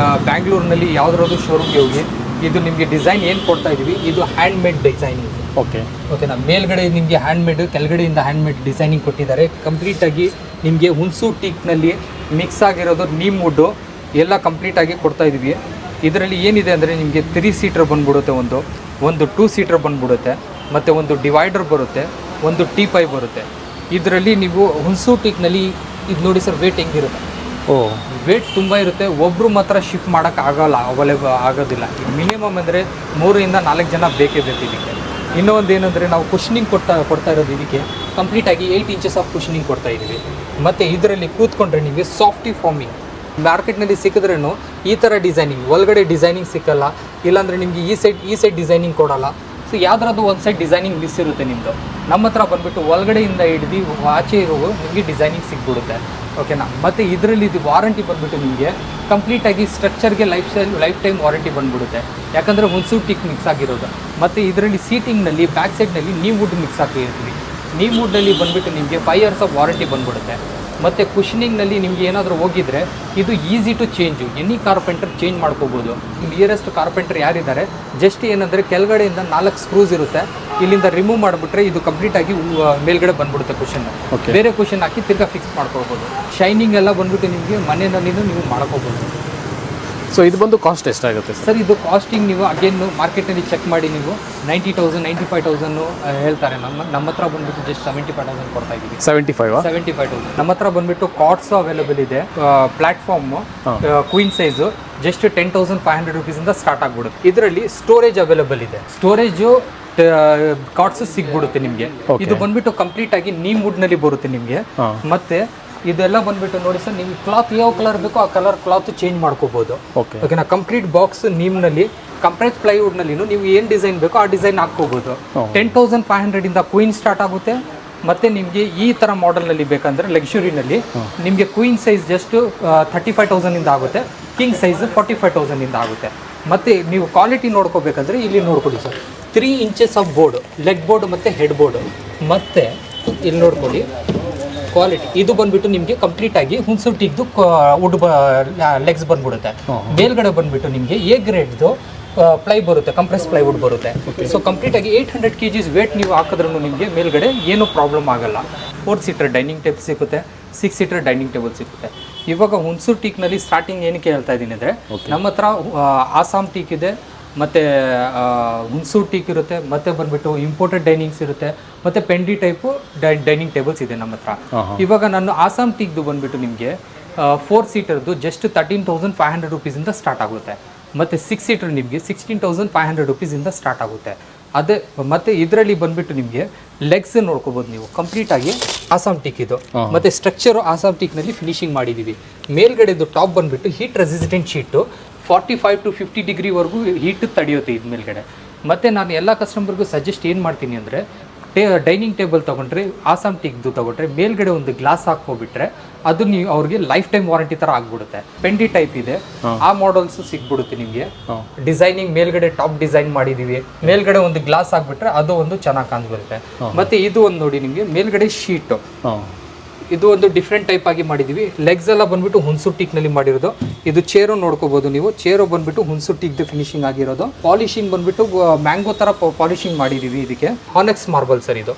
ಬ್ಯಾಂಗ್ಳೂರಿನಲ್ಲಿ ಯಾವುದಾದ್ರು ಶೋರೂಮ್ಗೆ ಹೋಗಿ ಇದು ನಿಮಗೆ ಡಿಸೈನ್ ಏನು ಕೊಡ್ತಾ ಇದ್ದೀವಿ, ಇದು ಹ್ಯಾಂಡ್ ಮೇಡ್ ಡಿಸೈನಿಂಗ್. ಓಕೆನಾ. ಮೇಲ್ಗಡೆ ನಿಮಗೆ ಹ್ಯಾಂಡ್ ಮೇಡ್, ಕೆಳಗಡೆಯಿಂದ ಹ್ಯಾಂಡ್ ಮೇಡ್ ಡಿಸೈನಿಂಗ್ ಕೊಟ್ಟಿದ್ದಾರೆ. ಕಂಪ್ಲೀಟಾಗಿ ನಿಮಗೆ ಹುಣಸು ಟೀಕ್ನಲ್ಲಿ ಮಿಕ್ಸ್ ಆಗಿರೋದು ನೀಮ್ ವುಡ್ಡು ಎಲ್ಲ ಕಂಪ್ಲೀಟಾಗಿ ಕೊಡ್ತಾ ಇದ್ದೀವಿ. ಇದರಲ್ಲಿ ಏನಿದೆ ಅಂದರೆ ನಿಮಗೆ 3 ಸೀಟರ್ ಬಂದ್ಬಿಡುತ್ತೆ, ಒಂದು 2 ಸೀಟರ್ ಬಂದ್ಬಿಡುತ್ತೆ, ಮತ್ತು ಒಂದು ಡಿವೈಡರ್ ಬರುತ್ತೆ, ಒಂದು ಟೀ ಪೈ ಬರುತ್ತೆ. ಇದರಲ್ಲಿ ನೀವು ಹುಣಸು ಟೀಕ್ನಲ್ಲಿ ಇದು ನೋಡಿ ಸರ್, ವೇಟ್ ಹೆಂಗಿರುತ್ತೆ, ವೇಟ್ ತುಂಬ ಇರುತ್ತೆ. ಒಬ್ಬರು ಮಾತ್ರ ಶಿಫ್ಟ್ ಮಾಡೋಕ್ಕೆ ಅವೈಲೇಬಲ್ ಆಗೋದಿಲ್ಲ. ಮಿನಿಮಮ್ ಅಂದರೆ 3 ಇಂದ 4 ಜನ ಬೇಕೇ ಬೇಕು ಇದಕ್ಕೆ. ಇನ್ನೊಂದು ಏನಂದರೆ ನಾವು ಕುಷನಿಂಗ್ ಕೊಡ್ತಾ ಇರೋದು ಇದಕ್ಕೆ ಕಂಪ್ಲೀಟಾಗಿ 8 ಇಂಚಸ್ ಆಫ್ ಕುಷನಿಂಗ್ ಕೊಡ್ತಾ ಇದ್ದೀವಿ. ಮತ್ತು ಇದರಲ್ಲಿ ಕೂತ್ಕೊಂಡ್ರೆ ನಿಮಗೆ ಸಾಫ್ಟಿ ಫಾರ್ಮಿಂಗ್ ಮಾರ್ಕೆಟ್ನಲ್ಲಿ ಸಿಕ್ಕಿದ್ರೂ ಈ ಥರ ಡಿಸೈನಿಂಗ್ ಒಳಗಡೆ ಡಿಸೈನಿಂಗ್ ಸಿಕ್ಕಲ್ಲ, ಇಲ್ಲಾಂದರೆ ನಿಮಗೆ ಈ ಸೈಡ್ ಡಿಸೈನಿಂಗ್ ಕೊಡೋಲ್ಲ. ಸೊ ಯಾವ್ದಾದ್ರು ಒಂದು ಸೈಡ್ ಡಿಸೈನಿಂಗ್ ಮಿಸ್ ಇರುತ್ತೆ ನಿಮ್ಮದು. ನಮ್ಮ ಹತ್ರ ಬಂದುಬಿಟ್ಟು ಒಳಗಡೆಯಿಂದ ಹಿಡಿದು ಆಚೆ ಇರೋ ನಿಮಗೆ ಡಿಸೈನಿಂಗ್ ಸಿಗ್ಬಿಡುತ್ತೆ. ಓಕೆನಾ. ಮತ್ತು ಇದರಲ್ಲಿ ಇದು ವಾರಂಟಿ ಬಂದುಬಿಟ್ಟು ನಿಮಗೆ ಕಂಪ್ಲೀಟಾಗಿ ಸ್ಟ್ರಕ್ಚರ್ಗೆ ಲೈಫ್ ಟೈಮ್ ವಾರಂಟಿ ಬಂದುಬಿಡುತ್ತೆ, ಯಾಕಂದರೆ ಹುಣಸು ಟೀಕ್ ಮಿಕ್ಸ್ ಆಗಿರೋದು. ಮತ್ತು ಇದರಲ್ಲಿ ಸೀಟಿಂಗ್ನಲ್ಲಿ ಬ್ಯಾಕ್ ಸೈಡ್ನಲ್ಲಿ ನೀಮ್ ವುಡ್ ಮಿಕ್ಸ್ ಆಗಿರ್ತೀವಿ. ನೀಮ್ ವುಡ್ನಲ್ಲಿ ಬಂದುಬಿಟ್ಟು ನಿಮಗೆ 5 years ಆಫ್ ವಾರಂಟಿ ಬಂದ್ಬಿಡುತ್ತೆ. ಮತ್ತು ಕುಷನಿಂಗ್ನಲ್ಲಿ ನಿಮ್ಗೆ ಏನಾದರೂ ಹೋಗಿದ್ರೆ ಇದು easy to change, any carpenter change ಮಾಡ್ಕೋಬೋದು. ನಿಯರೆಸ್ಟ್ ಕಾರ್ಪೆಂಟರ್ ಯಾರಿದ್ದಾರೆ ಜಸ್ಟ್ ಏನಂದರೆ ಕೆಳಗಡೆಯಿಂದ 4 ಸ್ಕ್ರೂಸ್ ಇರುತ್ತೆ, ಇಲ್ಲಿಂದ ರಿಮೂವ್ ಮಾಡಿಬಿಟ್ರೆ ಇದು ಕಂಪ್ಲೀಟಾಗಿ ಮೇಲ್ಗಡೆ ಬಂದ್ಬಿಡುತ್ತೆ ಕುಷನ್. ಬೇರೆ ಕುಷನ್ ಹಾಕಿ ತಿರ್ಗಾ ಫಿಕ್ಸ್ ಮಾಡ್ಕೋಬೋದು. ಶೈನಿಂಗ್ ಎಲ್ಲ ಬಂದ್ಬಿಟ್ಟು ನಿಮಗೆ ಮನೆಯಲ್ಲಿ ನೀವು ಮಾಡ್ಕೋಬೋದು. ಸೊ ಇದು ಬಂದು ಕಾಸ್ಟ್ ಎಷ್ಟಾಗುತ್ತೆ ಸರ್? ಇದು ಕಾಸ್ಟಿಂಗ್ ನೀವು ಅಗೇನ್ ಮಾರ್ಕೆಟಲ್ಲಿ ಚೆಕ್ ಮಾಡಿ ನೀವು 90,000 95,000 ಹೇಳ್ತಾರೆ. ನಮ್ಮ ಹತ್ರ ಬಂದ್ಬಿಟ್ಟು ಜಸ್ಟ್ 75,000 ಕೊಡ್ತಾ ಇದ್ದೀವಿ. 75,000 ನಮ್ಮ ಹತ್ರ ಬಂದ್ಬಿಟ್ಟು ಕಾಟ್ಸ್ ಅವೈಲೇಬಲ್ ಇದೆ. ಪ್ಲಾಟ್ಫಾರ್ಮ್ ಕ್ವೀನ್ ಸೈಜು ಜಸ್ಟ್ 10,500 ರುಪೀಸಿಂದ ಸ್ಟಾರ್ಟ್ ಆಗ್ಬಿಡುತ್ತೆ. ಇದರಲ್ಲಿ ಸ್ಟೋರೇಜ್ ಅವೈಲೇಬಲ್ ಇದೆ. ಸ್ಟೋರೇಜು ಕಾಟ್ಸ್ ಸಿಗ್ಬಿಡುತ್ತೆ ನಿಮಗೆ. ಇದು ಬಂದ್ಬಿಟ್ಟು ಕಂಪ್ಲೀಟ್ ಆಗಿ ನೀಮ್ ವುಡ್ ನಲ್ಲಿ ಬರುತ್ತೆ ನಿಮಗೆ. ಮತ್ತೆ ಇದೆಲ್ಲ ಬಂದ್ಬಿಟ್ಟು ನೋಡಿ ಸರ್, ನೀವು ಕ್ಲಾತ್ ಯಾವ ಕಲರ್ ಬೇಕೋ ಆ ಕಲರ್ ಕ್ಲಾತ್ ಚೇಂಜ್ ಮಾಡ್ಕೋಬಹುದು. ಓಕೆನಾ? ಕಂಪ್ಲೀಟ್ ಬಾಕ್ಸ್ ನೀಮ್ನಲ್ಲಿ ಕಂಪ್ರೆಸ್ ಪ್ಲೈವುಡ್ನಲ್ಲಿ ನೀವು ಏನು ಡಿಸೈನ್ ಬೇಕೋ ಆ ಡಿಸೈನ್ ಹಾಕ್ಕೋಬಹುದು. 10,500 ಇಂದ ಕ್ವೀನ್ ಸ್ಟಾರ್ಟ್ ಆಗುತ್ತೆ. ಮತ್ತೆ ನಿಮಗೆ ಈ ಥರ ಮಾಡೆಲ್ನಲ್ಲಿ ಬೇಕಂದ್ರೆ ಲಕ್ಸುರಿನಲ್ಲಿ ನಿಮಗೆ ಕ್ವೀನ್ ಸೈಜ್ ಜಸ್ಟ್ 35,000 ಇಂದ ಆಗುತ್ತೆ, ಕಿಂಗ್ ಸೈಜ್ 45,000 ಇಂದ ಆಗುತ್ತೆ. ಮತ್ತೆ ನೀವು ಕ್ವಾಲಿಟಿ ನೋಡ್ಕೋಬೇಕಂದ್ರೆ ಇಲ್ಲಿ ನೋಡ್ಕೊಳ್ಳಿ sir, 3 inches of board, leg board ಮತ್ತು ಹೆಡ್ ಬೋರ್ಡ್. ಮತ್ತೆ ಇಲ್ಲಿ ನೋಡ್ಕೊಳ್ಳಿ ಕ್ವಾಲಿಟಿ, ಇದು ಬಂದ್ಬಿಟ್ಟು ನಿಮಗೆ ಕಂಪ್ಲೀಟ್ ಆಗಿ ಹುಣಸೂಟಿದ್ದು ವುಡ್ ಲೆಗ್ಸ್ ಬಂದ್ಬಿಡುತ್ತೆ. ಮೇಲ್ಗಡೆ ಬಂದ್ಬಿಟ್ಟು ನಿಮಗೆ ಎ ಗ್ರೇಡ್ದು ಪ್ಲೈ ಬರುತ್ತೆ, ಕಂಪ್ರೆಸ್ ಪ್ಲೈವುಡ್ ಬರುತ್ತೆ. ಸೊ ಕಂಪ್ಲೀಟ್ ಆಗಿ 800 kg ವೇಟ್ ನೀವು ಹಾಕಿದ್ರೂ ನಿಮಗೆ ಮೇಲ್ಗಡೆ ಏನೂ ಪ್ರಾಬ್ಲಮ್ ಆಗಲ್ಲ. 4 ಸೀಟರ್ ಡೈನಿಂಗ್ ಟೇಬಲ್ ಸಿಗುತ್ತೆ, 6 ಸೀಟರ್ ಡೈನಿಂಗ್ ಟೇಬಲ್ ಸಿಗುತ್ತೆ. ಇವಾಗ ಹುಣಸೂರು ಟೀಕ್ನಲ್ಲಿ ಸ್ಟಾರ್ಟಿಂಗ್ ಏನಕ್ಕೆ ಹೇಳ್ತಾ ಇದ್ದೀನಿ ಅಂದರೆ, ನಮ್ಮ ಹತ್ರ ಆಸಾಮ್ ಟೀಕ್ ಇದೆ, ಮತ್ತು ಹುಣಸೂರು ಟೀಕ್ ಇರುತ್ತೆ, ಮತ್ತೆ ಬಂದ್ಬಿಟ್ಟು ಇಂಪೋರ್ಟೆಡ್ ಡೈನಿಂಗ್ಸ್ ಇರುತ್ತೆ, ಮತ್ತು ಪೆಂಡಿ ಟೈಪು ಡೈನಿಂಗ್ ಟೇಬಲ್ಸ್ ಇದೆ ನಮ್ಮ ಹತ್ರ. ಇವಾಗ ನಾನು ಆಸಾಮ್ ಟೀಕ್ದು ಬಂದ್ಬಿಟ್ಟು ನಿಮಗೆ 4 ಸೀಟರ್ದು ಜಸ್ಟ್ 13,500 ರುಪೀಸಿಂದ ಸ್ಟಾರ್ಟ್ ಆಗುತ್ತೆ. ಮತ್ತು 6 ಸೀಟರ್ ನಿಮಗೆ 16,500 ರುಪೀಸಿಂದ ಸ್ಟಾರ್ಟ್ ಆಗುತ್ತೆ. ಅದೇ ಮತ್ತು ಇದರಲ್ಲಿ ಬಂದ್ಬಿಟ್ಟು ನಿಮಗೆ ಲೆಗ್ಸ್ ನೋಡ್ಕೋಬೋದು ನೀವು. ಕಂಪ್ಲೀಟಾಗಿ ಆಸಾಮ್ ಟೀಕ್ ಇದು, ಮತ್ತು ಸ್ಟ್ರಕ್ಚರು ಆಸಾಮ್ ಟೀಕ್ನಲ್ಲಿ ಫಿನಿಶಿಂಗ್ ಮಾಡಿದ್ದೀವಿ. ಮೇಲ್ಗಡೆದು ಟಾಪ್ ಬಂದ್ಬಿಟ್ಟು ಹೀಟ್ ರೆಸಿಸ್ಟೆಂಟ್ ಶೀಟು 45 to 50 ಡಿಗ್ರಿವರೆಗೂ ಹೀಟ್ ತಡೆಯುತ್ತೆ ಇದು ಮೇಲ್ಗಡೆ. ಮತ್ತು ನಾನು ಎಲ್ಲ ಕಸ್ಟಮರ್ಗೂ ಸಜೆಸ್ಟ್ ಏನು ಮಾಡ್ತೀನಿ ಅಂದರೆ, ಡೈನಿಂಗ್ ಟೇಬಲ್ ತೊಗೊಂಡ್ರೆ ಆಸಾಮ್ ಟೀಕ್ದು ತೊಗೊಂಡ್ರೆ ಮೇಲ್ಗಡೆ ಒಂದು ಗ್ಲಾಸ್ ಹಾಕ್ಕೊಬಿಟ್ರೆ ಅದು ನೀವು ಅವ್ರಿಗೆ ಲೈಫ್ ಟೈಮ್ ವಾರಂಟಿ ಥರ ಆಗ್ಬಿಡುತ್ತೆ. ಪೆಂಡಿ ಟೈಪ್ ಇದೆ, ಆ ಮಾಡಲ್ಸ್ ಸಿಗ್ಬಿಡುತ್ತೆ ನಿಮಗೆ. ಡಿಸೈನಿಂಗ್ ಮೇಲ್ಗಡೆ ಟಾಪ್ ಡಿಸೈನ್ ಮಾಡಿದ್ದೀವಿ, ಮೇಲ್ಗಡೆ ಒಂದು ಗ್ಲಾಸ್ ಹಾಕ್ಬಿಟ್ರೆ ಅದು ಒಂದು ಚೆನ್ನಾಗಿ ಕಾಣಿಸ್ಬರುತ್ತೆ. ಮತ್ತು ಇದು ಒಂದು ನೋಡಿ ನಿಮಗೆ ಮೇಲ್ಗಡೆ ಶೀಟು, ಇದು ಒಂದು ಡಿಫ್ರೆಂಟ್ ಟೈಪ್ ಆಗಿ ಮಾಡಿದ್ದೀವಿ. ಲೆಗ್ಸ್ ಎಲ್ಲ ಬಂದ್ಬಿಟ್ಟು ಹುಣಸೂರು ಟೀಕ್ನಲ್ಲಿ ಮಾಡಿರೋದು. ಇದು ಚೇರು ನೋಡ್ಕೋಬಹುದು ನೀವು, ಚೇರು ಬಂದ್ಬಿಟ್ಟು ಹುಣಸೂರು ಟೀಕ್ದು ಫಿನಿಶಿಂಗ್ ಆಗಿರೋದು. ಪಾಲಿಶಿಂಗ್ ಬಂದ್ಬಿಟ್ಟು ಮ್ಯಾಂಗೋ ತರ ಪಾಲಿಶಿಂಗ್ ಮಾಡಿದೀವಿ. ಇದಕ್ಕೆ ಹಾನೆಕ್ಸ್ ಮಾರ್ಬಲ್ ಸರ್. ಇದು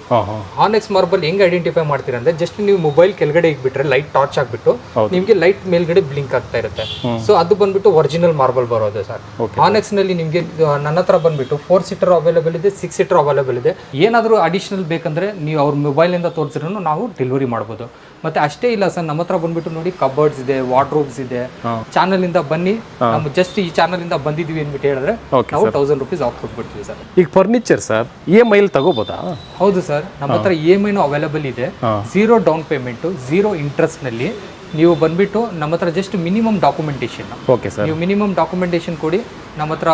ಹಾನೆಕ್ಸ್ ಮಾರ್ಬಲ್ ಹೆಂಗ್ ಐಡೆಂಟಿಫೈ ಮಾಡ್ತೀರಾ ಅಂದ್ರೆ, ಜಸ್ಟ್ ನೀವು ಮೊಬೈಲ್ ಕೆಳಗಡೆ ಇಟ್ಬಿಟ್ರೆ ಲೈಟ್ ಟಾರ್ಚ್ ಆಗ್ಬಿಟ್ಟು ನಿಮಗೆ ಲೈಟ್ ಮೇಲ್ಗಡೆ ಬ್ಲಿಂಕ್ ಆಗ್ತಾ ಇರುತ್ತೆ. ಸೊ ಅದು ಬಂದ್ಬಿಟ್ಟು ಒರಿಜಿನಲ್ ಮಾರ್ಬಲ್ ಬರೋದು ಸರ್. ಹಾನೆಕ್ಸ್ ನಲ್ಲಿ ನಿಮಗೆ ನನ್ನ ಹತ್ರ ಬಂದ್ಬಿಟ್ಟು 4 ಸೀಟರ್ ಅವೈಲೇಬಲ್ ಇದೆ, 6 ಸೀಟರ್ ಅವೈಲೇಬಲ್ ಇದೆ. ಏನಾದರೂ ಅಡಿಷನಲ್ ಬೇಕಂದ್ರೆ ನೀವು ಅವ್ರ ಮೊಬೈಲ್ ಇಂದ ತೋರಿಸಿದ್ರು ನಾವು ಡೆಲಿವರಿ ಮಾಡ್ಬೋದು. ಮತ್ತೆ ಅಷ್ಟೇ ಇಲ್ಲ ಸರ್, ನಮ್ಮ ಹತ್ರ ಬಂದ್ಬಿಟ್ಟು ನೋಡಿ ಕಬರ್ಡ್ಸ್ ಇದೆ, ವಾರ್ಡ್ರೋಬ್ಸ್ ಇದೆ. ಚಾನಲ್ ಇಂದ ಬನ್ನಿ, ನಾವು ಜಸ್ಟ್ ಈ ಚಾನಲ್ ಇಂದ ಬಂದಿದೀವಿ ಅಂದ್ಬಿಟ್ಟು ಹೇಳಿದ್ರೆ ನಾವು 1000 ರೂಪೀಸ್ ಆಫ್ ಕೊಟ್ಬಿಡ್ತೀವಿ ಸರ್. ಈಗ ಫರ್ನಿಚರ್ ಸರ್ EMI ತಗೋಬೋದಾ? ಹೌದು ಸರ್, ನಮ್ಮ ಹತ್ರ EMI ಅವೈಲೇಬಲ್ ಇದೆ. 0 ಡೌನ್ ಪೇಮೆಂಟ್, 0 ಇಂಟ್ರೆಸ್ಟ್ ನಲ್ಲಿ ನೀವು ಬಂದ್ಬಿಟ್ಟು ನಮ್ಮ ಹತ್ರ just minimum documentation. Okay sir, ನೀವು ಮಿನಿಮಮ್ ಡಾಕ್ಯುಮೆಂಟೇಶನ್ ಕೊಡಿ, ನಮ್ಮ ಹತ್ರ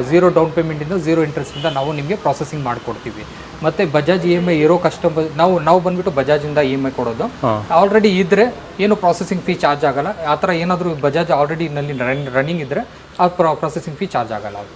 0 ಡೌನ್ ಪೇಮೆಂಟ್ ಇಂದ 0 ಇಂಟ್ರೆಸ್ಟ್ ಇಂದ ನಾವು ನಿಮಗೆ ಪ್ರಾಸೆಸಿಂಗ್ ಮಾಡ್ಕೊಡ್ತೀವಿ. ಮತ್ತೆ ಬಜಾಜ್ EMI ಇರೋ ಕಸ್ಟಮರ್ ನಾವು ಬಂದ್ಬಿಟ್ಟು ಬಜಾಜ್ ಇಂದ EMI ಕೊಡೋದು. ಆಲ್ರೆಡಿ ಇದ್ರೆ ಏನು ಪ್ರಾಸೆಸಿಂಗ್ ಫೀ ಚಾರ್ಜ್ ಆಗಲ್ಲ. ಆ ಥರ ಏನಾದರೂ ಬಜಾಜ್ ಆಲ್ರೆಡಿ ನಲ್ಲಿ ರನ್ನಿಂಗ್ ಇದ್ರೆ ಆ ಪ್ರಾಸೆಸಿಂಗ್ ಫೀ ಚಾರ್ಜ್ ಆಗಲ್ಲ ಅವ್ರಿಗೆ.